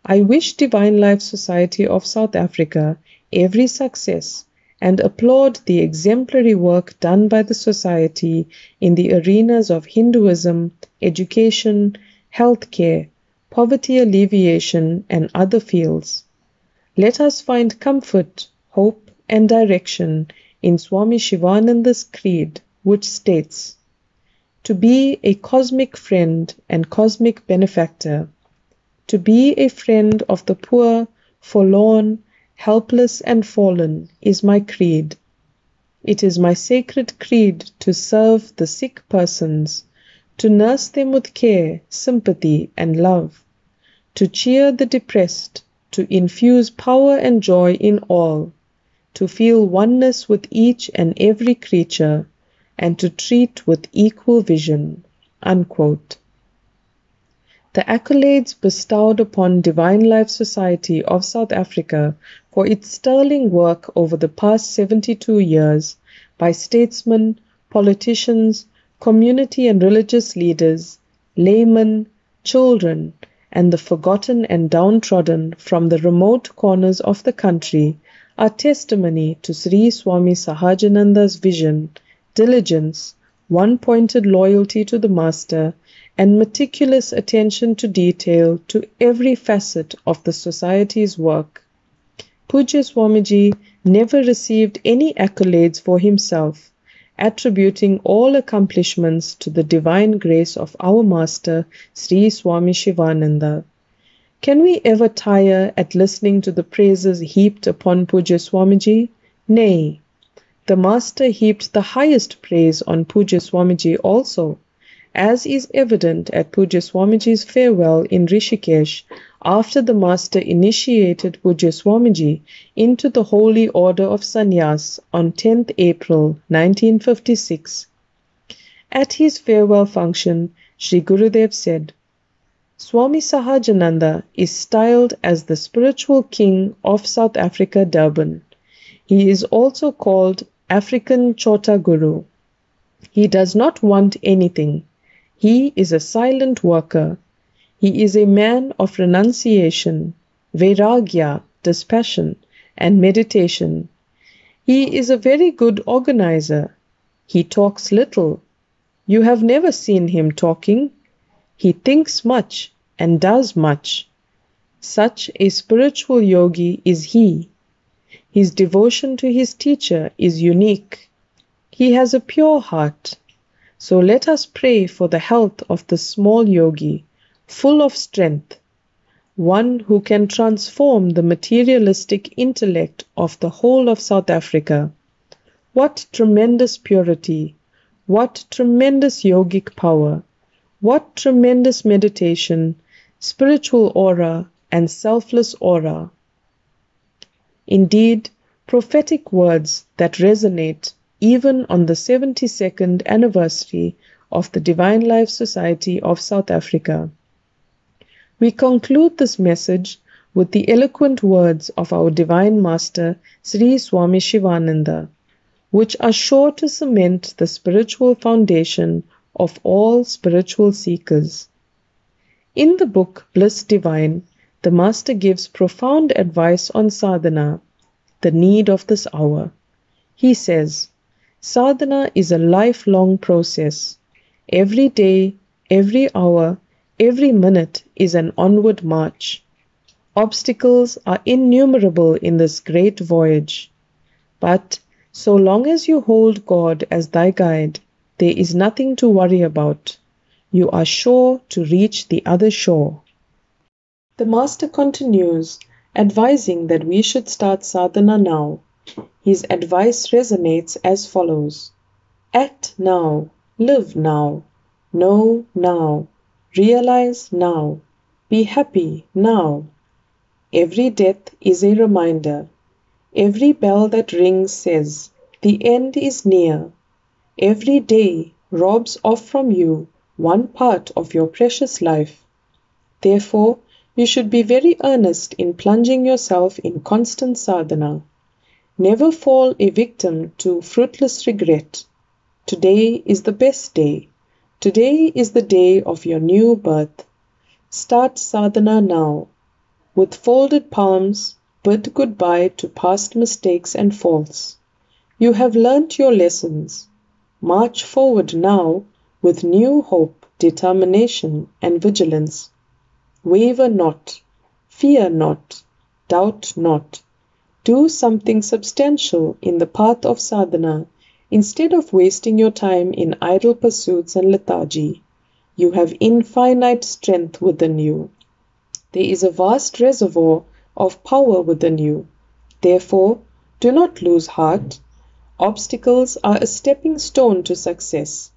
"I wish Divine Life Society of South Africa every success and applaud the exemplary work done by the Society in the arenas of Hinduism, education, healthcare, poverty alleviation, and other fields. Let us find comfort, hope, and direction in Swami Shivananda's creed, which states, to be a cosmic friend and cosmic benefactor, to be a friend of the poor, forlorn, helpless, and fallen is my creed. It is my sacred creed to serve the sick persons, to nurse them with care, sympathy, and love, to cheer the depressed, to infuse power and joy in all, to feel oneness with each and every creature, and to treat with equal vision." Unquote. The accolades bestowed upon Divine Life Society of South Africa for its sterling work over the past 72 years by statesmen, politicians, community and religious leaders, laymen, children, and the forgotten and downtrodden from the remote corners of the country are testimony to Sri Swami Sahajananda's vision, diligence, one-pointed loyalty to the Master, and meticulous attention to detail to every facet of the Society's work. Pujya Swamiji never received any accolades for himself, attributing all accomplishments to the divine grace of our Master, Sri Swami Shivananda. Can we ever tire at listening to the praises heaped upon Pujya Swamiji? Nay, the Master heaped the highest praise on Pujya Swamiji also, as is evident at Pujya Swamiji's farewell in Rishikesh after the Master initiated Pujya Swamiji into the Holy Order of Sannyas on 10th April 1956. At his farewell function, Sri Gurudev said, "Swami Sahajananda is styled as the spiritual king of South Africa, Durban. He is also called African Chota Guru. He does not want anything. He is a silent worker. He is a man of renunciation, vairagya, dispassion, and meditation. He is a very good organizer. He talks little. You have never seen him talking. He thinks much and does much. Such a spiritual yogi is he. His devotion to his teacher is unique. He has a pure heart. So let us pray for the health of the small yogi, full of strength, one who can transform the materialistic intellect of the whole of South Africa. What tremendous purity, what tremendous yogic power, what tremendous meditation, spiritual aura, and selfless aura. Indeed, prophetic words that resonate even on the 72nd anniversary of the Divine Life Society of South Africa. We conclude this message with the eloquent words of our Divine Master, Sri Swami Shivananda, which are sure to cement the spiritual foundation of all spiritual seekers. In the book Bliss Divine, the Master gives profound advice on sadhana, the need of this hour. He says, "Sadhana is a lifelong process. Every day, every hour, every minute is an onward march. Obstacles are innumerable in this great voyage. But so long as you hold God as thy guide, there is nothing to worry about. You are sure to reach the other shore." The Master continues, advising that we should start sadhana now. His advice resonates as follows: act now, live now, know now, realize now, be happy now. Every death is a reminder. Every bell that rings says, the end is near. Every day robs off from you one part of your precious life. Therefore, you should be very earnest in plunging yourself in constant sadhana. Never fall a victim to fruitless regret. Today is the best day. Today is the day of your new birth. Start sadhana now. With folded palms, bid goodbye to past mistakes and faults. You have learnt your lessons. March forward now with new hope, determination, and vigilance. Waver not, fear not, doubt not. Do something substantial in the path of sadhana instead of wasting your time in idle pursuits and lethargy. You have infinite strength within you. There is a vast reservoir of power within you. Therefore, do not lose heart. Obstacles are a stepping stone to success.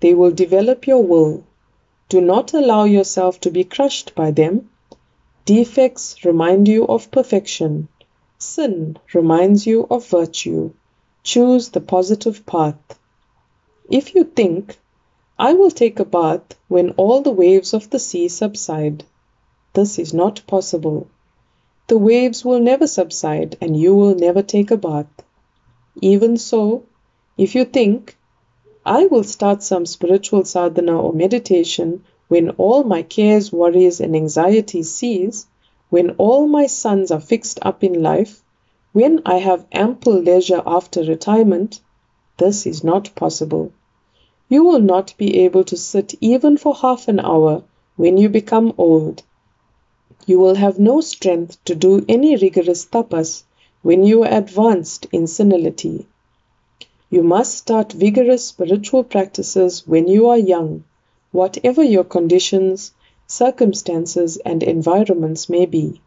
They will develop your will. Do not allow yourself to be crushed by them. Defects remind you of perfection. Sin reminds you of virtue. Choose the positive path. If you think, I will take a bath when all the waves of the sea subside, this is not possible. The waves will never subside and you will never take a bath. Even so, if you think, I will start some spiritual sadhana or meditation when all my cares, worries and anxieties cease, when all my sons are fixed up in life, when I have ample leisure after retirement, this is not possible. You will not be able to sit even for half an hour when you become old. You will have no strength to do any rigorous tapas when you are advanced in senility. You must start vigorous spiritual practices when you are young, whatever your conditions, circumstances and environments may be.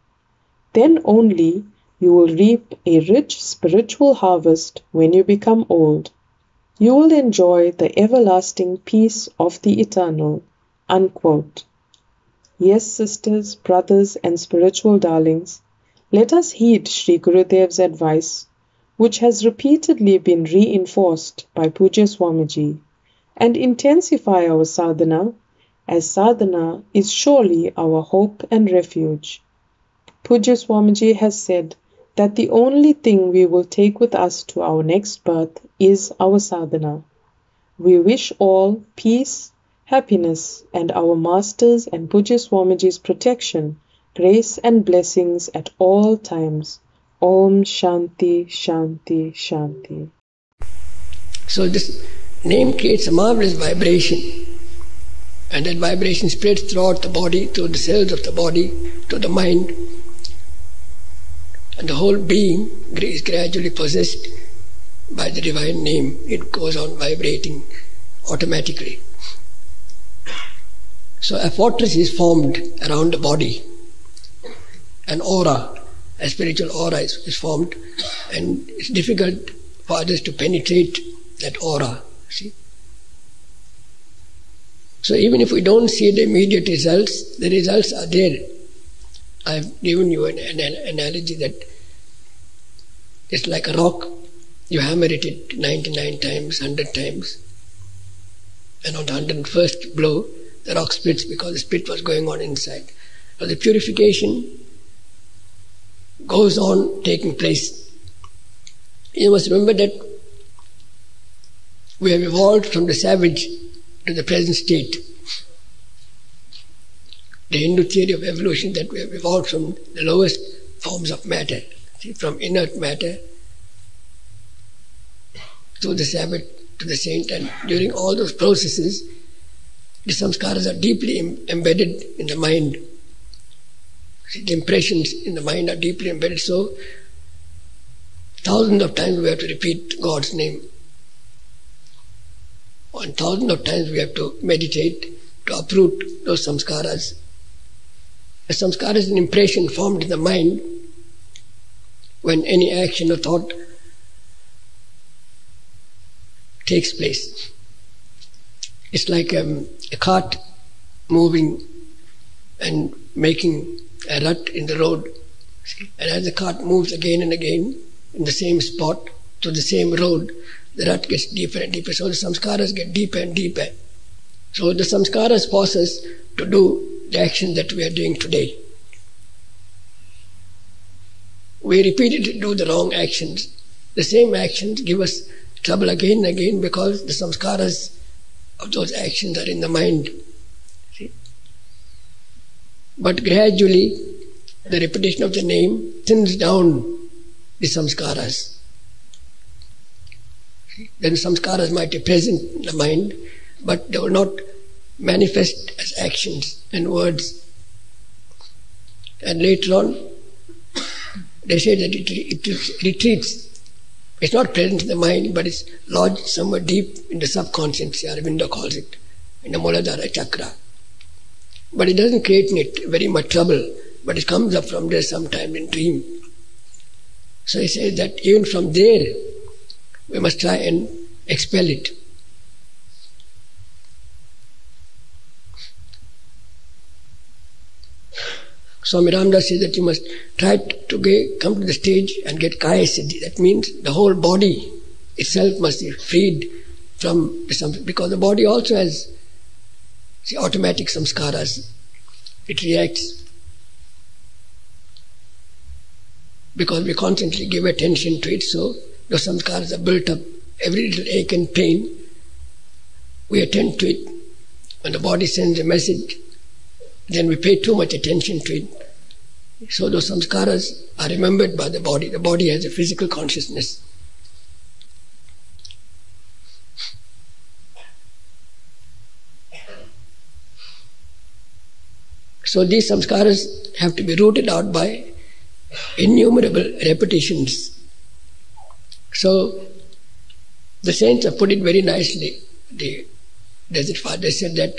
Then only you will reap a rich spiritual harvest when you become old. You will enjoy the everlasting peace of the eternal." Unquote. Yes, sisters, brothers and spiritual darlings, let us heed Sri Gurudev's advice, which has repeatedly been reinforced by Pujya Swamiji, and intensify our sadhana, as sadhana is surely our hope and refuge. Pujya Swamiji has said that the only thing we will take with us to our next birth is our sadhana. We wish all peace, happiness, and our Masters and Pujya Swamiji's protection, grace and blessings at all times. Om Shanti, Shanti, Shanti. So this name creates a marvelous vibration, and that vibration spreads throughout the body, through the cells of the body, to the mind, and the whole being is gradually possessed by the divine name. It goes on vibrating automatically. So a fortress is formed around the body. An aura, a spiritual aura is formed, and it's difficult for others to penetrate that aura. See? So even if we don't see the immediate results, the results are there. I've given you an analogy that it's like a rock. You hammer it 99 times, 100 times, and on the 101st blow, the rock splits because the split was going on inside. So the purification goes on taking place. You must remember that we have evolved from the savage to the present state. The Hindu theory of evolution, that we have evolved from the lowest forms of matter, from inert matter to the savage to the saint, and during all those processes, the samskaras are deeply embedded in the mind. The impressions in the mind are deeply embedded, so thousands of times we have to repeat God's name. And thousands of times we have to meditate to uproot those samskaras. A samskara is an impression formed in the mind when any action or thought takes place. It's like a cart moving and making a rut in the road. And as the cart moves again and again in the same spot to the same road, the rut gets deeper and deeper. So the samskaras get deeper and deeper. So the samskaras force us to do the actions that we are doing today. We repeatedly do the wrong actions. The same actions give us trouble again and again because the samskaras of those actions are in the mind. See? But gradually, the repetition of the name thins down the samskaras. See? Then samskaras might be present in the mind, but they will not manifest as actions and words. And later on, they say that it retreats. It's not present in the mind, but it's lodged somewhere deep in the subconscious, Aurobindo calls it, in the Muladhara chakra. But it doesn't create in it very much trouble, but it comes up from there sometime in dream. So he says that even from there, we must try and expel it. Swami Ramdas says that you must try to come to the stage and get Kaya Siddhi. That means the whole body itself must be freed from something, because the body also has automatic samskaras. It reacts because we constantly give attention to it, so those samskaras are built up. Every little ache and pain, we attend to it. When the body sends a message, then we pay too much attention to it. So those samskaras are remembered by the body. The body has a physical consciousness. So these samskaras have to be rooted out by innumerable repetitions. So the saints have put it very nicely. The Desert Father said that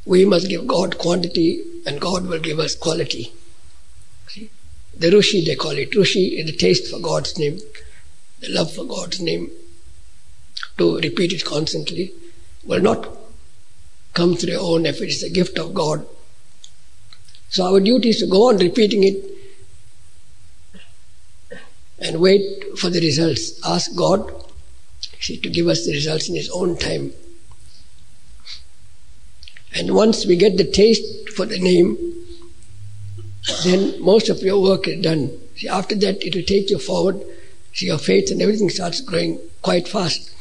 we must give God quantity and God will give us quality. See? The Rushi, they call it. Rushi is the taste for God's name, the love for God's name. To repeat it constantly will not come through your own effort. It's a gift of God. So our duty is to go on repeating it and wait for the results. Ask God, to give us the results in His own time. And once we get the taste for the name, then most of your work is done. See, after that, it will take you forward. See, your faith and everything starts growing quite fast.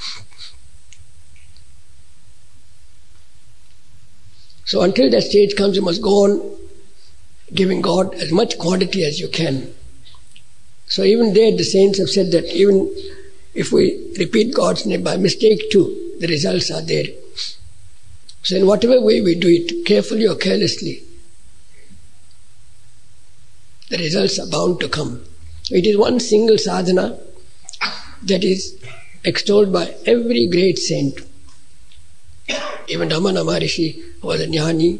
So until that stage comes, you must go on giving God as much quantity as you can. So even there, the saints have said that even if we repeat God's name by mistake too, the results are there. So in whatever way we do it, carefully or carelessly, the results are bound to come. It is one single sadhana that is extolled by every great saint. Even Ramana Maharishi, who was a jnani,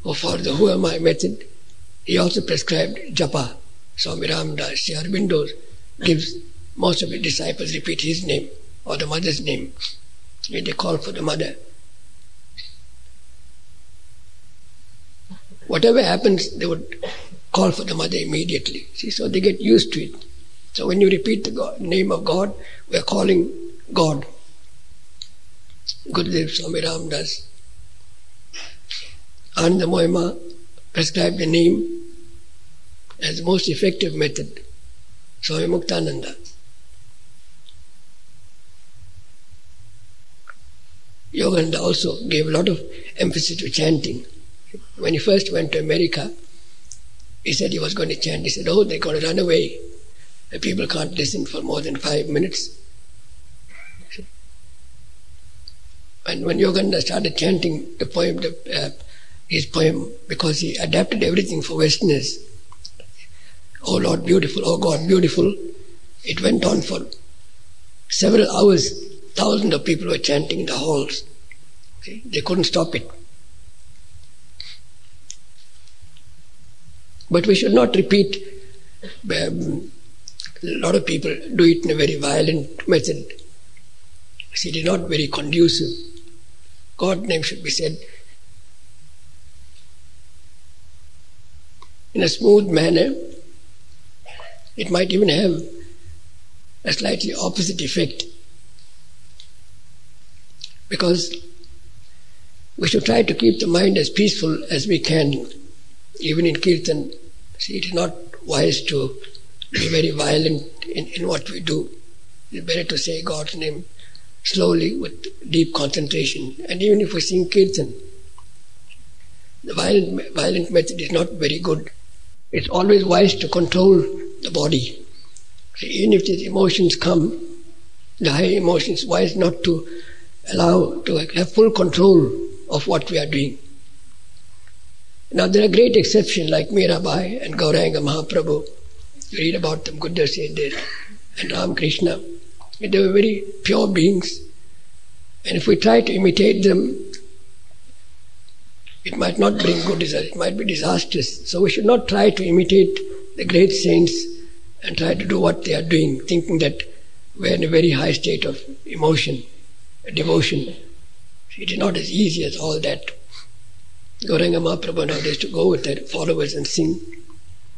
who for the Who Am I method, he also prescribed japa. Swami Ramdas, Sri Aurobindo gives most of his disciples repeat his name or the mother's name. They call for the mother. Whatever happens, they would call for the mother immediately. See, so they get used to it. So when you repeat the name of God, we are calling God. Gurudev Swami Ramdas, Ananda Mohima prescribed the name as the most effective method. Swami Muktananda. Yogananda also gave a lot of emphasis to chanting. When he first went to America, he said he was going to chant. He said, oh, they're going to run away. The people can't listen for more than 5 minutes. And when Yogananda started chanting the poem, his poem, because he adapted everything for Westerners, oh Lord beautiful, oh God beautiful, it went on for several hours. Thousands of people were chanting in the halls. See? They couldn't stop it. But we should not repeat. A lot of people do it in a very violent method. See, it is not very conducive. God's name should be said in a smooth manner. It might even have a slightly opposite effect, because we should try to keep the mind as peaceful as we can, even in Kirtan. See, it is not wise to be very violent in what we do. It is better to say God's name slowly with deep concentration. And even if we sing Kirtan, the violent method is not very good. It's always wise to control the body. See, even if these emotions come, the high emotions, wise not to allow to have full control of what we are doing. Now there are great exceptions like Mirabai and Gauranga Mahaprabhu. You read about them, Gurudev said this, and Ramakrishna. They were very pure beings. And if we try to imitate them, it might not bring good results, it might be disastrous. So we should not try to imitate the great saints and try to do what they are doing, thinking that we are in a very high state of emotion, devotion. It is not as easy as all that. Gauranga Mahaprabhu nowadays to go with their followers and sing.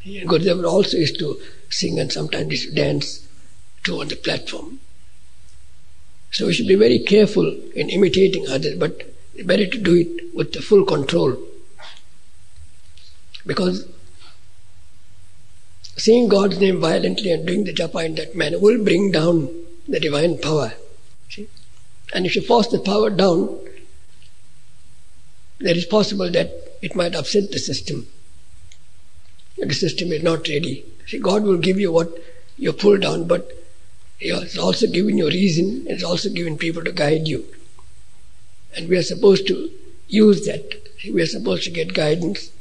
Gurudev also used to sing and sometimes used to dance too on the platform. So we should be very careful in imitating others, but it's better to do it with the full control. Because saying God's name violently and doing the japa in that manner will bring down the divine power. See? And if you force the power down, there is possible that it might upset the system. The system is not ready. See, God will give you what you pull down, but He has also given you reason, He has also given people to guide you. And we are supposed to use that. See, we are supposed to get guidance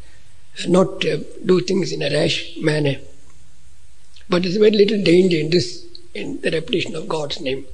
and not do things in a rash manner. But there is very little danger in this, in the repetition of God's name.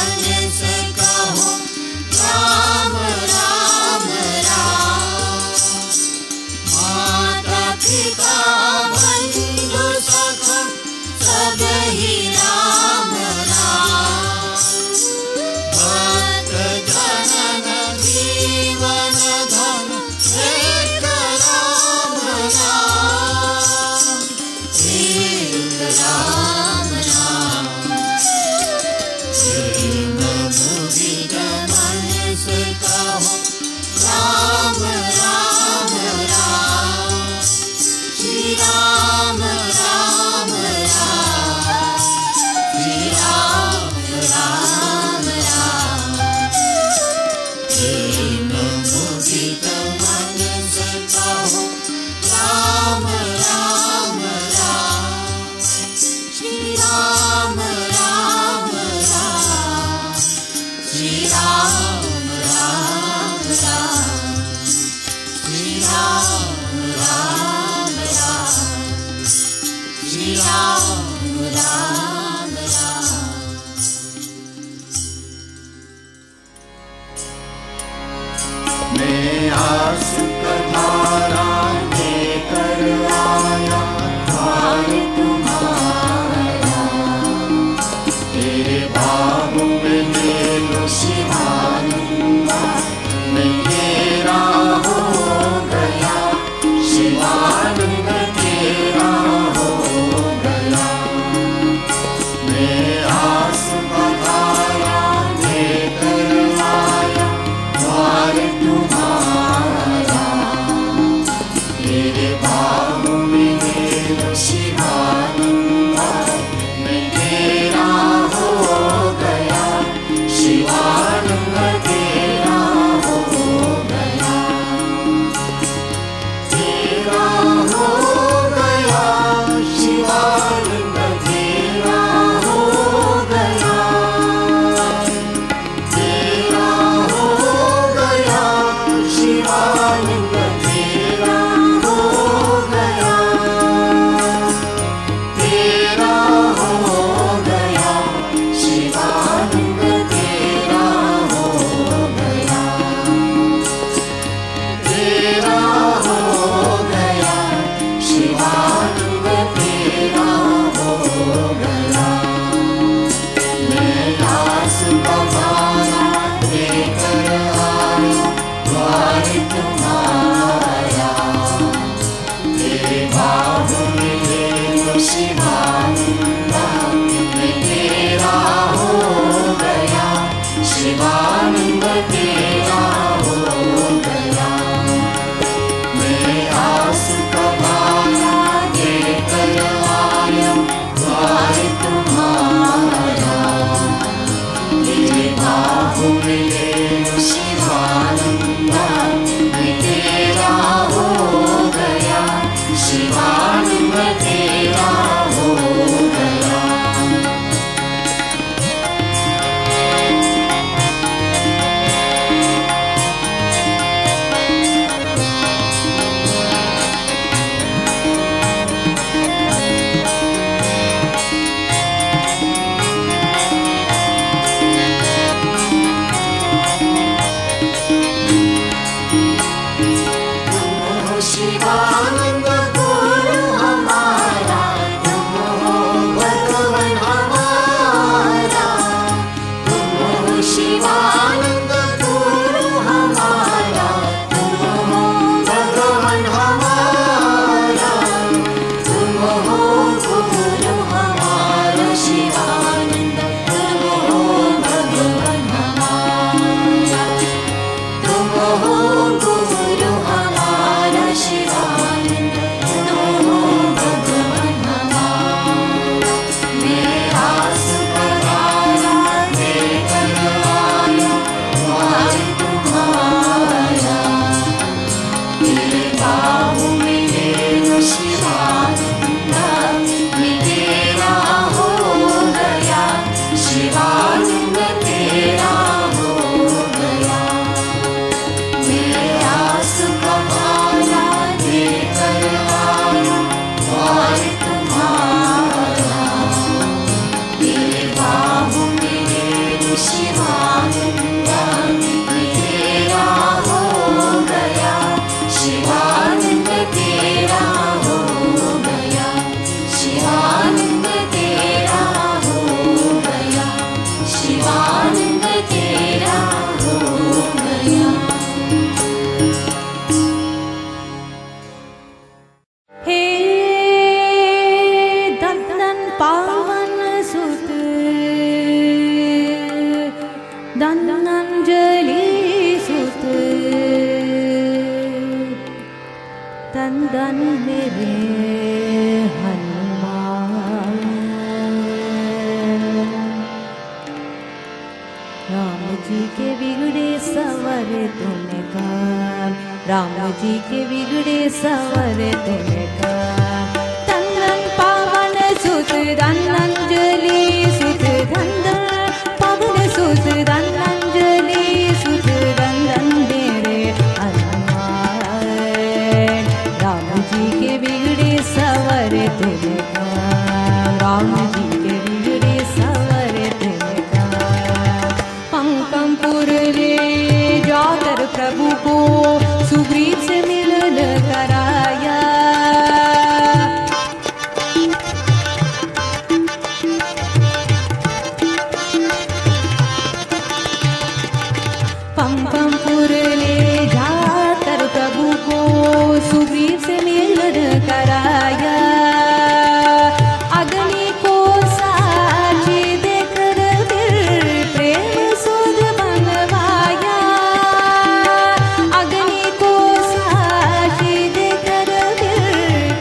मन से कहो राम राम राम। माता पिता बंधु सखा सब ही राम राम। भक्त जनन जीवन धन एक राम राम। एक राम राम। प्रेम मुदित मन से कहो राम राम राम। श्री राम राम राम। श्री राम राम राम। प्रेम मुदित मन से कहो राम राम राम। श्री राम राम राम। श्री राम राम राम। श्री राम राम राम। श्री राम राम राम। मैं आंसू का धारा लेकर आया द्वार तुम्हारा। तेरे बाहों में ले लो शिवानंद। मैं तेरा हो गया शिवानंद तेरा हो गया। मैं आंसू का धारा लेकर आया द्वार तुम्हारा। तेरे बाहों में ले लो शिवानंद। मैं तेरा हो गया शिवानंद तेरा हो गया। तेरा हो गया शिवानंद तेरा हो गया। तेरा हो गया शिवानंद तेरा हो गया। तेरा हो गया शिवानंद तेरा हो गया। तेरा हो गया शिवानंद तेरा हो गया। मैं दास का भारा लेकर आया द्वार तुम्हारा। तेरे बाहों में ले लो शिवानंद। मैं तेरा हो गया शिवानंद तेरा हो गया। मैं आंसू का भारा लेकर आया द्वार तुम्हारा। तेरे बाहों में ले लो शिवानंद। मैं तेरा हो गया शिवानंद तेरा हो गया। शिवानंद गुरु हमारा। तुम हो भगवान हमारा। तुम हो शिवानंद गुरु हमारा। तुम हो भगवान हमारा। तुम हो गुरु हमारा शिवानंद। तुम हो भगवान हमारा। तुम हो गुरु हमारा शिवानंद। तुम हो भगवान हमारा। मैं आंसू का धारा लेकर आया धन्वंजलि सुत धन धन मेरे हनुमान। राम जी के बिगड़े सवरे तूने काम, राम जी के बिगड़े सवरे तूने काम। धन पावन सुत धन्वंजलि सुत धन पावन सुत धन्वंजलि सुत धन धन मेरे हनुमान। राम जी के बिगड़े सवरे तूने काम, राम जी के बिगड़े सवरे तूने काम। पंकमपुर ले जाकर प्रभु को सुग्रीव से मिलन कराया। पंकमपुर ले जाकर प्रभु को सुग्रीव से मिलन कराया। अग्नि को साक्षी देकर फिर प्रेम सुध बनवाया। अग्नि को साक्षी देकर फिर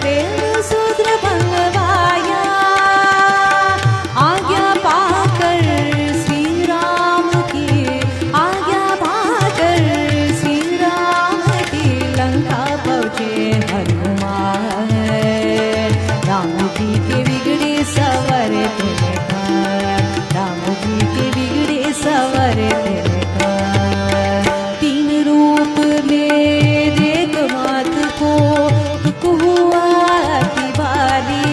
प्रेम सुध बनवाया। आज्ञा पाकर श्री राम की, आज्ञा पाकर श्री राम की लंका पहुँचे हनुमान। राम जी के बिगड़े सवरे तूने काम, राम जी के बिगड़े सवरे तूने काम। तीन रूप में देख मात को दुख हुआ अति भारी।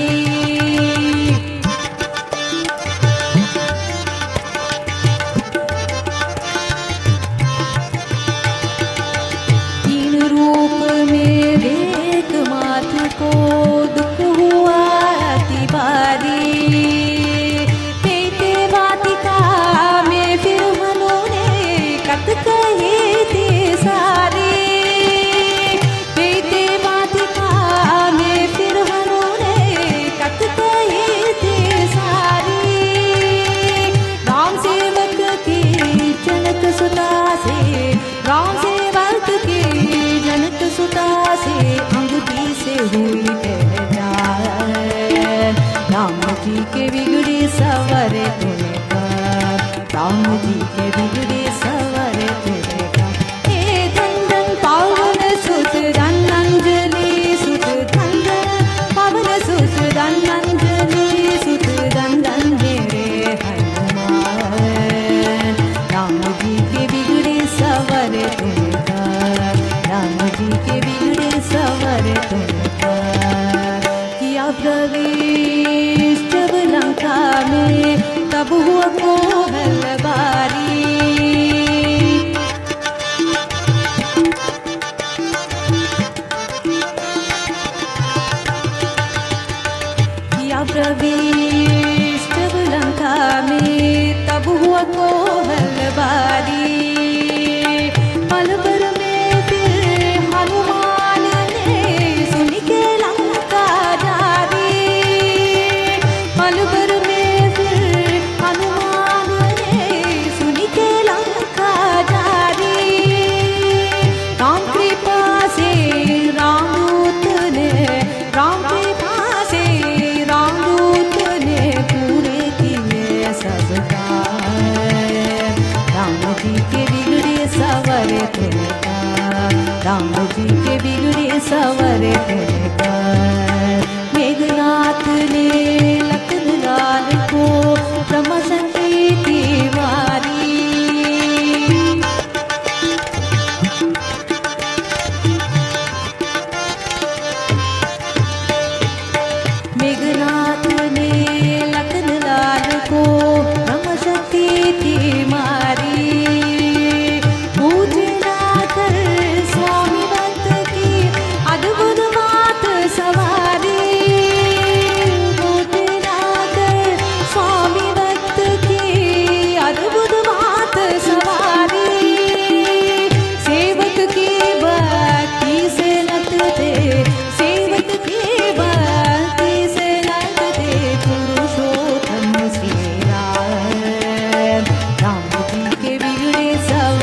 तीन रूप में देख मात को दुख हुआ अति भारी। पेटे वाटिका में फिर उन्होंने कत कहे थे सारे। पेटे वाटिका में फिर उन्होंने कत कहे थे सारे। राम सेवक की जनक सुता से, राम सेवक की जनक सुता से अंगूठी से हुई पहचान। राम जी के बिगड़े सवरे तूने काम, राम जी के बिगड़े सवरे तूने काम। हे धन धन पावन सुत धन्वंजलि सुत धन धन पावन सुत धन्वंजलि सुत धन धन मेरे हनुमान। राम जी के बिगड़े सवरे तूने काम, राम जी के बिगड़े सवरे तूने काम। किया प्रवेश जब लंका में तब हुआ कोहलबारी। किया प्रवेश जब लंका में तब हुआ कोहलबारी। पल भर में फिर हनुमान ने सुन के लंका जारी। पल भर में फिर हनुमान ने सुन के लंका जारी। राम कृपा से रामदूत ने, राम कृपा से रामदूत ने पूरे किए सब काम। राम जी के बिगड़े सवरे तूने काम, राम जी के बिगड़े सवरे तूने काम। मेघनाथ ने लखनलाल को ब्रह्मशक्ति की मारी। मेघनाथ ने लखनलाल को ब्रह्मशक्ति की मारी। पूजना कर स्वामी भक्त की अद्भुत बात सवारी। पूजना कर स्वामी भक्त की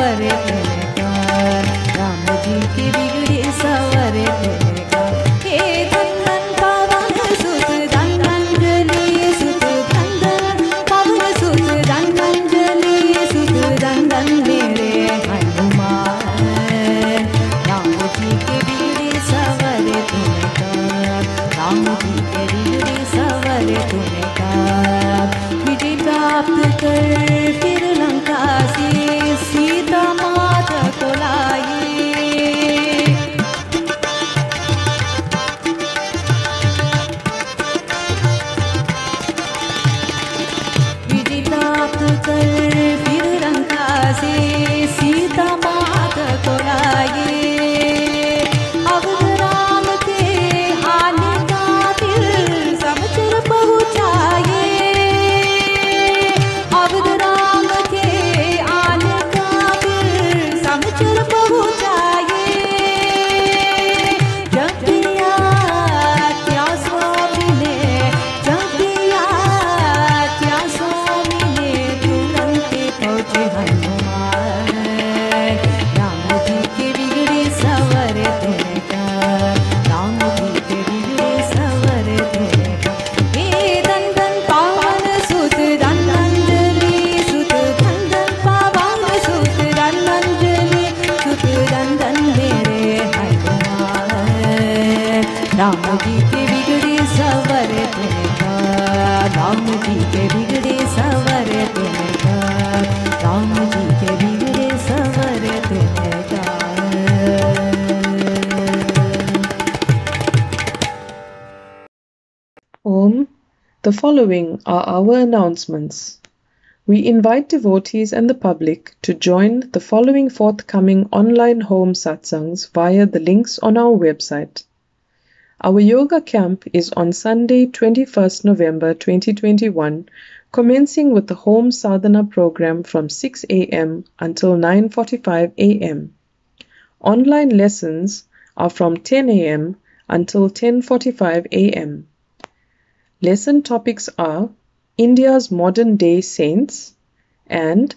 सवरे तूने कर, राम जी की बिगड़ी सवरे तूने कर। हे धन पावन सुत धनंजलि सुत धन पावन सुत धनंजलि सुत धन मेरे हनुमान, राम जी की बिगड़ी सवरे तूने कर, राम जी की बिगड़ी सवरे तूने कर। विजय प्राप्त कर फिर लंका से सीता माता को लाई, विजय प्राप्त कर फिर लंका से सीता माता को लाई। अवध राम के आने का फिर समाचार पहुँचाए, अवध राम के आने का फिर समाचार पहुँचाए। जब दिया क्या स्वामी ने, जब दिया क्या स्वामी ने, तुरंत पहुँचे हनुमान, राम जी की बिगड़ी सवरे तूने कर, राम जी की बिगड़ी सवरे तूने कर। हे धन पावन सुत धनंजलि सुत धन पावन सुत धनंजलि सुत धन मेरे हनुमान, राम जी की बिगड़ी सवरे तूने कर, राम जी के बिगड़ी सवरे तूने कर, राम जी के बिगड़ी सवरे तूने कर। Om. The following are our announcements. We invite devotees and the public to join the following forthcoming online home satsangs via the links on our website. Our yoga camp is on Sunday, 21st November 2021, commencing with the home sadhana program from 6 a.m. until 9:45 a.m. Online lessons are from 10 a.m. until 10:45 a.m. Lesson topics are India's modern day saints and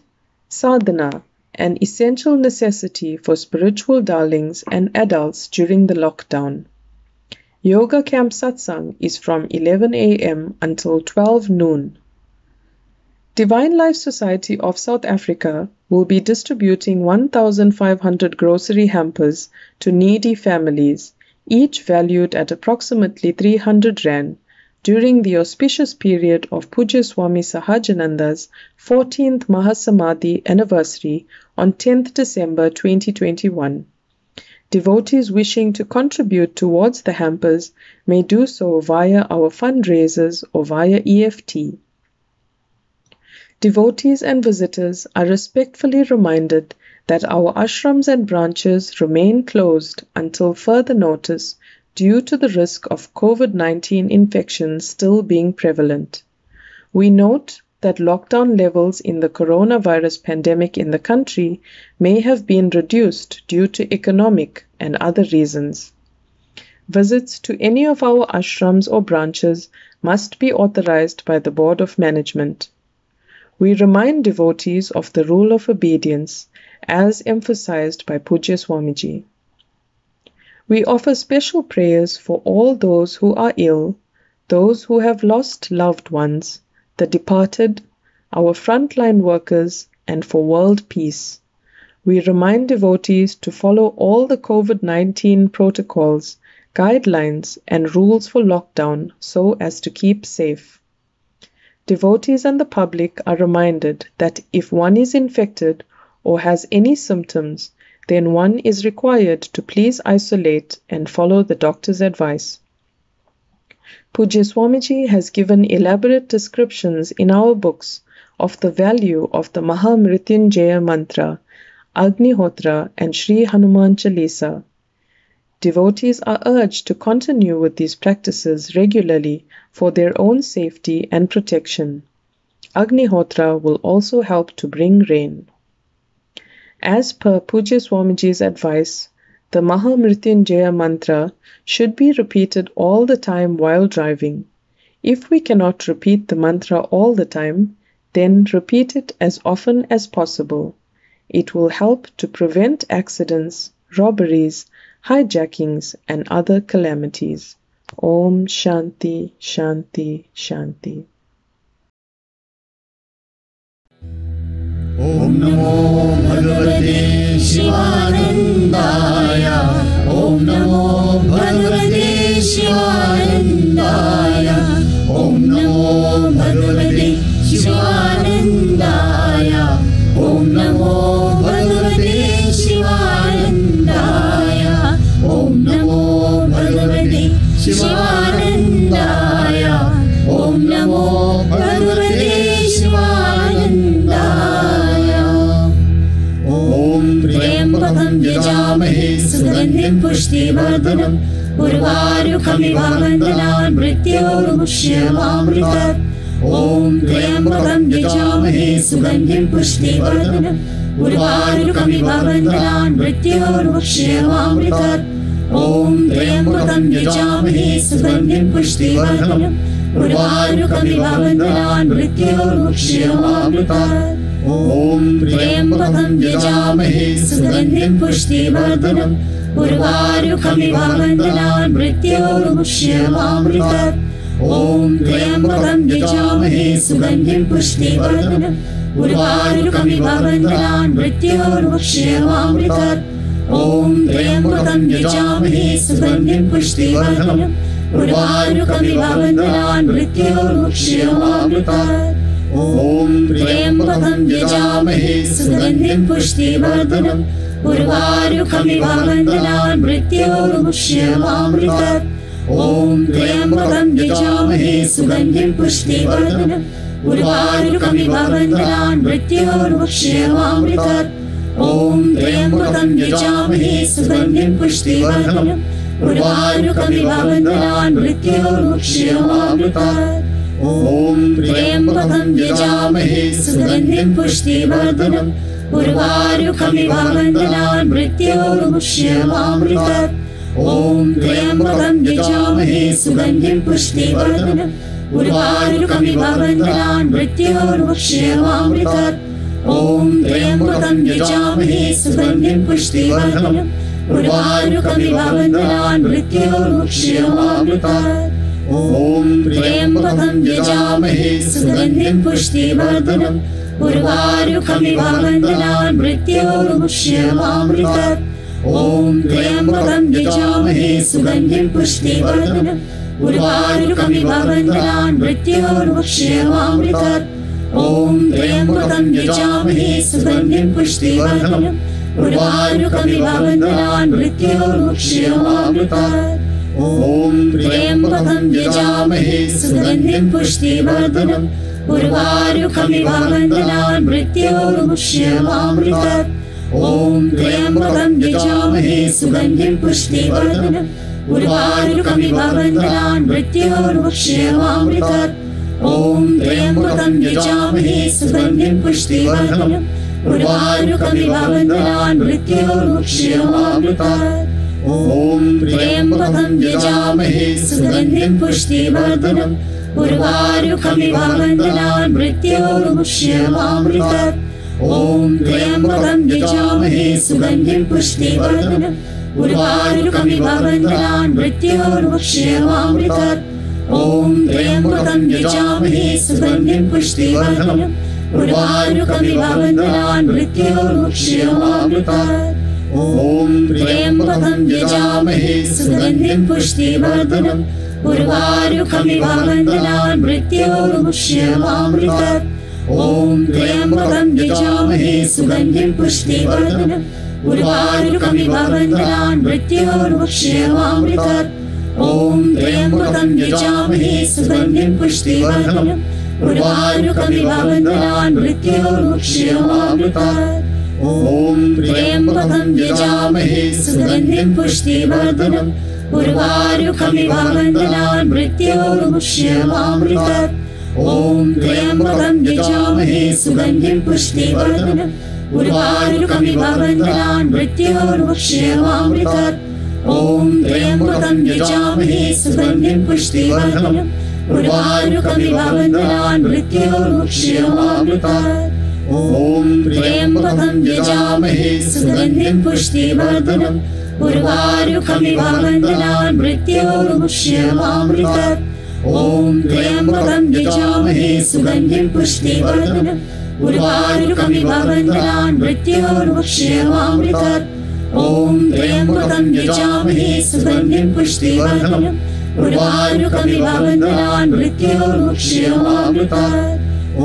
sadhana, an essential necessity for spiritual darlings and adults during the lockdown. Yoga Camp Satsang is from 11 a.m. until 12 noon. Divine Life Society of South Africa will be distributing 1,500 grocery hampers to needy families, each valued at approximately 300 Rand, during the auspicious period of Pujya Swami Sahajananda's 14th Mahasamadhi anniversary on 10th December 2021. Devotees wishing to contribute towards the hampers may do so via our fundraisers or via EFT. Devotees and visitors are respectfully reminded that our ashrams and branches remain closed until further notice due to the risk of COVID-19 infection still being prevalent. We note that lockdown levels in the coronavirus pandemic in the country may have been reduced due to economic and other reasons. Visits to any of our ashrams or branches must be authorized by the Board of Management. We remind devotees of the rule of obedience as emphasized by Pujya Swamiji. We offer special prayers for all those who are ill, those who have lost loved ones, the departed, our frontline workers, and for world peace. We remind devotees to follow all the COVID-19 protocols, guidelines, and rules for lockdown so as to keep safe. Devotees and the public are reminded that if one is infected or has any symptoms, then one is required to please isolate and follow the doctor's advice. Pujya Swamiji has given elaborate descriptions in our books of the value of the Mahamrityunjaya mantra, Agnihotra, and Sri Hanuman Chalisa. Devotees are urged to continue with these practices regularly for their own safety and protection. Agnihotra will also help to bring rain. As per Pujya Swamiji's advice, the Mahamrityunjaya mantra should be repeated all the time while driving. If we cannot repeat the mantra all the time, then repeat it as often as possible. It will help to prevent accidents, robberies, hijackings, and other calamities. Om Shanti, Shanti, Shanti. Om Namo Bhagavate Shivanandaya. Om Namo Bhagavate Shivanandaya. Om Namo Bhagavate Shivanandaya. Om Namo Bhagavate Shivanandaya. Om Namo Bhagavate Shivanandaya. Om Namo Bhagavate Shivanandaya. Om Triambakam Yajamahe Sugandhim Pushtivardanam Urvarukamiv Vandanaन् Mrityormukshyamamritat. Om Triambakam Yajamahe Sugandhim Pushtivardanam Urvarukamiv Vandanaन् Mrityormukshyamamritat. Om Triambakam Yajamahe Sugandhim Pushtivardanam Urvarukamiv Vandanaन् Mrityormukshyamamritat. Om Triambakam Yajamahe Sugandhim Pushtivardanam Urvarukamiv Vandanaन् Mrityormukshyamamritat. Om Triambakam Yajamahe Sugandhim Pushtivardanam Urvarukamiv Vandanaन् Mrityormukshyamamritat. Om Triambakam Yajamahe Sugandhim Pushtivardanam Urvarukamiv Vandanaन् Mrityormukshyamamritat. Om Triambakam Yajamahe Sugandhim Pushtivardanam Urvarukamiv Vandanaन् Mrityormukshyamamritat. Om Triambakam Yajamahe Sugandhim Pushtivardanam Urvarukamiv Vandanaन् Mrityormukshyamamritat. Om Triambakam Yajamahe Sugandhim Pushtivardanam Urvarukamiv Vandanaन् Mrityormukshyamamritat. Om Triambakam Yajamahe Sugandhim Pushtivardanam Urvarukamiv Vandanaन् Mrityormukshyamamritat. Om Triambakam Yajamahe Sugandhim Pushtivardanam Urvarukamiv Vandanaन् Mrityormukshyamamritat. Om Triambakam Yajamahe Sugandhim Pushtivardanam Urvarukamiv Vandanaन् Mrityormukshyamamritat. Om Triambakam Yajamahe Sugandhim Pushtivardanam Urvarukamiv Vandanaन् Mrityormukshyamamritat. Om Triambakam Yajamahe Sugandhim Pushtivardanam Urvarukamiv Vandanaन् Mrityormukshyamamritat. Om Triambakam Yajamahe Sugandhim Pushtivardanam Urvarukamiv Vandanaन् Mrityormukshyamamritat. Om Triambakam Yajamahe Sugandhim Pushtivardanam Urvarukamiv Vandanaन् Mrityormukshyamamritat. Om Triambakam Yajamahe Sugandhim Pushtivardanam Urvarukamiv Vandanaन् Mrityormukshyamamritat. Om Triambakam Yajamahe Sugandhim Pushtivardanam Urvarukamiv Vandanaन् Mrityormukshyamamritat. Om Triambakam Yajamahe Sugandhim Pushtivardanam Urvarukamiv Vandanaन् Mrityormukshyamamritat. Om Triambakam Yajamahe Sugandhim Pushtivardanam Urvarukamiv Vandanaन् Mrityormukshyamamritat. Om Triambakam Yajamahe Sugandhim Pushtivardanam Urvarukamiv Vandanaन् Mrityormukshyamamritat. Om Triambakam Yajamahe Sugandhim Pushtivardanam Urvarukamiv Vandanaन् Mrityormukshyamamritat. Om Triambakam Yajamahe Sugandhim Pushtivardanam Urvarukamiv Vandanaन् Mrityormukshyamamritat. Om Triambakam Yajamahe Sugandhim Pushtivardanam Urvarukamiv Vandanaन् Mrityormukshyamamritat. Om Triambakam Yajamahe Sugandhim Pushtivardanam Urvarukamiv Vandanaन् Mrityormukshyamamritat. Om Triambakam Yajamahe Sugandhim Pushtivardanam Urvarukamiv Vandanaन् Mrityormukshyamamritat. Om Triambakam Yajamahe Sugandhim Pushtivardanam Urvarukamiv Vandanaन् Mrityormukshyamamritat. ॐ त्र्यम्बकं यजामहे सुगन्धिं पुष्टिवर्धनम् उर्वारुकमिव बन्धनान् मृत्योर्मुक्ष्यमामृतात् ॐ त्र्यम्बकं यजामहे सुगन्धिं पुष्टिवर्धनम् उर्वारुकमिव बन्धनान् मृत्योर्मुक्ष्यमामृतात् ॐ त्र्यम्बकं यजामहे सुगन्धिं पुष्टिवर्धनम् उर्वारुकमिव बन्धनान् मृत्योर्मुक्ष्यमामृतात् ॐ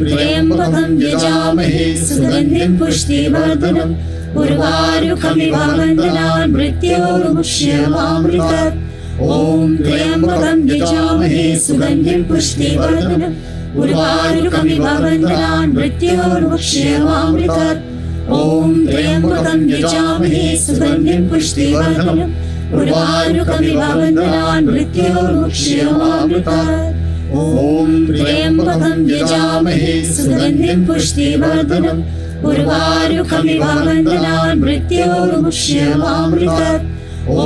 त्र्यम्बकं यजामहे सुगन्धिं पुष्टिवर्धनम् उर्वारुकमिव बन्धनान् मृत्योर्मुक्ष्यमामृतात् ॐ त्र्यम्बकं यजामहे सुगन्धिं पुष्टिवर्धनम् उर्वारुकमिव बन्धनान् मृत्योर्मुक्ष्यमामृतात् ॐ त्र्यम्बकं यजामहे सुगन्धिं पुष्टिवर्धनम् उर्वारुकमिव बन्धनान् मृत्योर्मुक्ष्यमामृतात् ॐ त्र्यम्बकं यजामहे सुगन्धिं पुष्टिवर्धनम् उर्वारुकमिव बन्धनान् मृत्योर्मुक्ष्यमामृतात् ॐ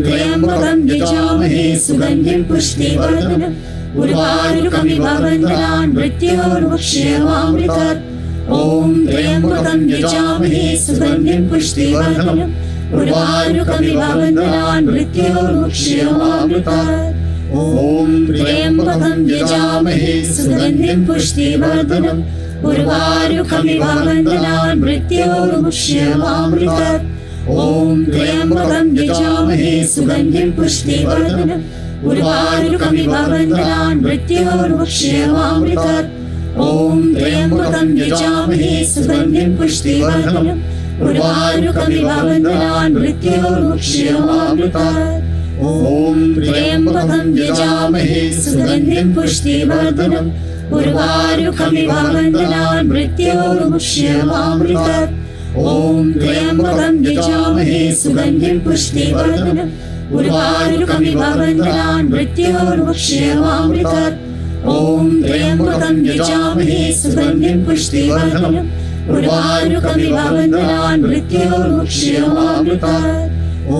त्र्यम्बकं यजामहे सुगन्धिं पुष्टिवर्धनम् उर्वारुकमिव बन्धनान् मृत्योर्मुक्ष्यमामृतात् ॐ त्र्यम्बकं यजामहे सुगन्धिं पुष्टिवर्धनम् उर्वारुकमिव बन्धनान् मृत्योर्मुक्ष्यमामृतात् ॐ त्र्यम्बकं यजामहे सुगन्धिं पुष्टिवर्धनम् उर्वारुकमिव बन्धनान् मृत्योर्मुक्ष्यमामृतात् ॐ त्र्यम्बकं यजामहे सुगन्धिं पुष्टिवर्धनम् उर्वारुकमिव बन्धनान् मृत्योर्मुक्ष्यमामृतात् ॐ त्र्यम्बकं यजामहे सुगन्धिं पुष्टिवर्धनम् उर्वारुकमिव बन्धनान् मृत्योर्मुक्ष्यमामृतात् ॐ त्र्यम्बकं यजामहे सुगन्धिं पुष्टिवर्धनम् उर्वारुकमिव बन्धनान् मृत्योर्मुक्ष्यमामृतात् ॐ त्र्यम्बकं यजामहे सुगन्धिं पुष्टिवर्धनम् उर्वारुकमिव बन्धनान् मृत्योर्मुक्ष्यमामृतात् ॐ त्र्यम्बकं यजामहे सुगन्धिं पुष्टिवर्धनम् उर्वारुकमिव बन्धनान् मृत्योर्मुक्ष्यमामृतात् ॐ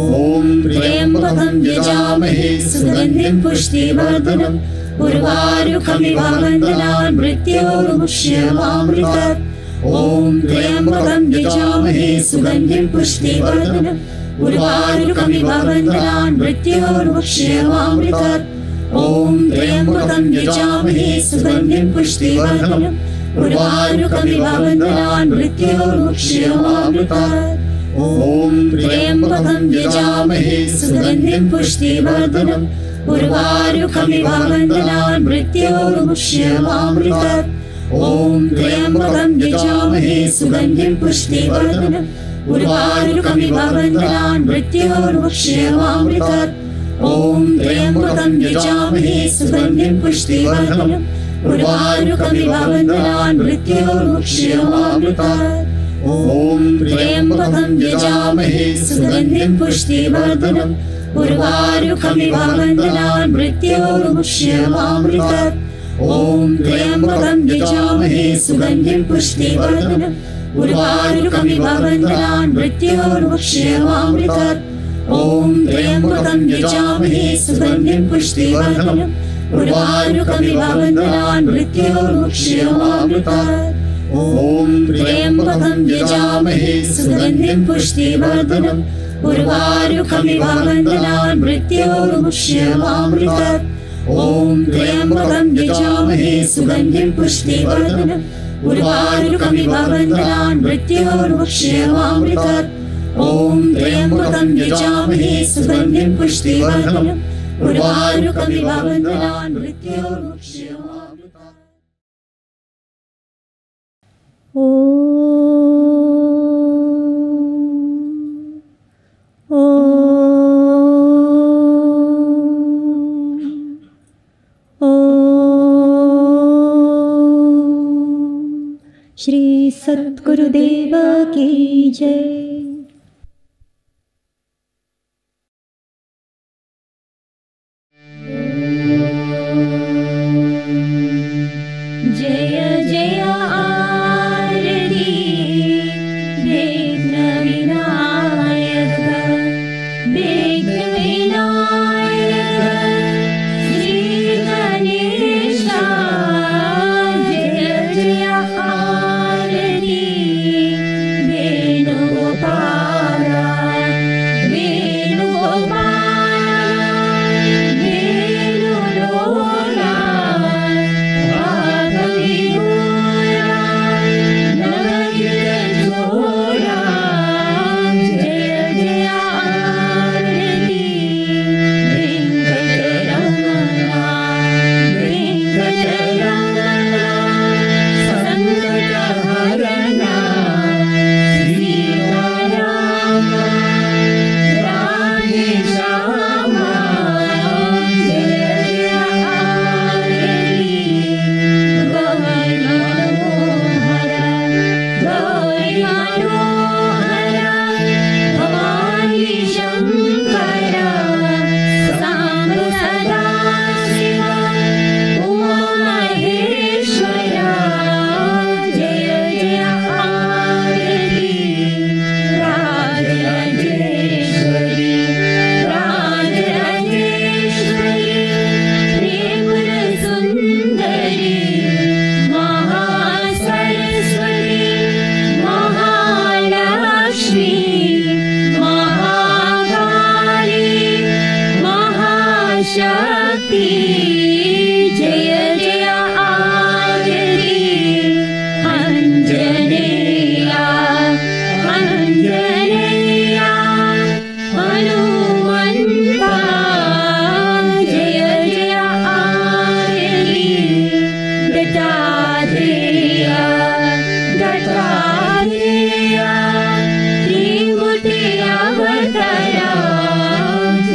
त्र्यम्बकं यजामहे सुगन्धिं पुष्टिवर्धनम् उर्वारुकमिव बन्धनान् मृत्योर्मुक्ष्यमामृतात् ॐ त्र्यम्बकं यजामहे सुगन्धिं पुष्टिवर्धनम् उर्वारुकमिव बन्धनान् मृत्योर्मुक्ष्यमामृतात् ॐ त्र्यम्बकं यजामहे सुगन्धिं पुष्टिवर्धनम् उर्वारुकमिव बन्धनान् मृत्योर्मुक्ष्यमामृतात् ॐ त्र्यम्बकं यजामहे सुगन्धिं पुष्टिवर्धनम् उर्वारुकमिव बन्धनान् मृत्योर्मुक्ष्यमामृतात् ॐ त्र्यम्बकं यजामहे सुगन्धिं पुष्टिवर्धनम् उर्वारुकमिव बन्धनान् मृत्योर्मुक्ष्यमामृतात् ॐ त्र्यम्बकं यजामहे सुगन्धिं पुष्टिवर्धनम् उर्वारुकमिव बन्धनान् मृत्योर्मुक्ष्यमामृतात् ॐ त्र्यम्बकं यजामहे सुगन्धिं पुष्टिवर्धनम् उर्वारुकमिव बन्धनान् मृत्योर्मुक्ष्यमामृतात् ॐ त्र्यम्बकं यजामहे सुगन्धिं पुष्टिवर्धनम् उर्वारुकमिव बन्धनान् मृत्योर्मुक्ष्यमामृतात् ॐ त्र्यम्बकं यजामहे सुगन्धिं पुष्टिवर्धनम् उर्वारुकमिव बन्धनान् मृत्योर्मुक्ष्यमामृतात् ॐ त्र्यम्बकं यजामहे सुगन्धिं पुष्टिवर्धनम् उर्वारुकमिव बन्धनान् मृत्योर्मुक्ष्यमामृतात् ॐ त्र्यम्बकं यजामहे सुगन्धिं पुष्टिवर्धनम् उर्वारुकमिव बन्धनान् मृत्योर्मुक्ष्यमामृतात् ॐ त्र्यम्बकं यजामहे सुगन्धिं पुष्टिवर्धनम् उर्वारुकमिव बन्धनान् मृत्योर्मुक्ष्यमामृतात् श्री सद्गुरुदेव की जय। जय जय आरती विघ्न विनायक विघ्न विनायक श्री गणेश जय जय आरती मनोहर भवानी शंकर सांब सदा शिव उमा महेश्वर जय जय आरती राजराजेश्वरी राजराजेश्वरी त्रिपुर सुंदरी महासरस्वती महालक्ष्मी महाकाली महाशक्ति जय जय आरती अंजनेया अंजनेया हनुमंता जय जय आरती दत्तात्रेय दत्तात्रेय त्रिमूर्ति अवतारा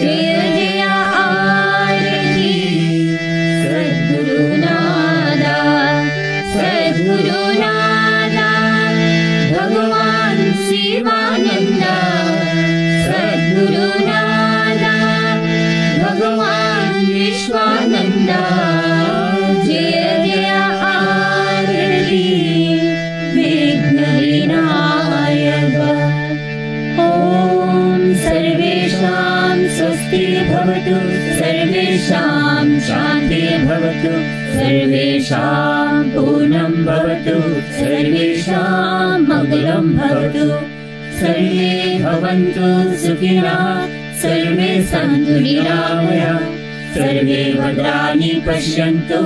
जय जय आरती सद्गुरुनादा सद्गुरुनादा भगवान शिवानंद सद्गुरुनादा भगवान विश्वानंद जय जय आरती विघ्न विनायक ॐ सर्वेषां स्वस्ति भवतु सर्वेषां शान्ति भवतु सर्वेषां पूर्णं भवतु सर्वेषां मङ्गलं भवतु सर्वे भवन्तु सुखिनः सर्वे सन्तु निरामयाः सर्वे भद्राणि पश्यन्तु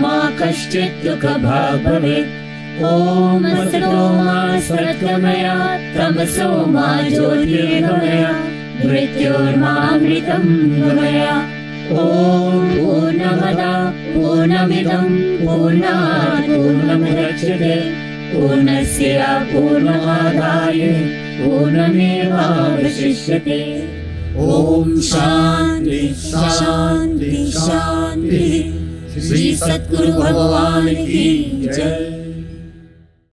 मा कश्चित् दुःखभाग् भवेत् ॐ असतो मा सद्गमय तमसो मा ज्योतिर्गमय मृत्योर्मामृतं गमय ॐ पूर्णमदा पूर्णमिदं पूर्णात् पूर्णमुदच्यते पूर्णस्य पूर्णमादाय पूर्णमेवावशिष्यते ॐ शान्ति शान्ति शान्ति श्री सद्गुरु भगवान की जय।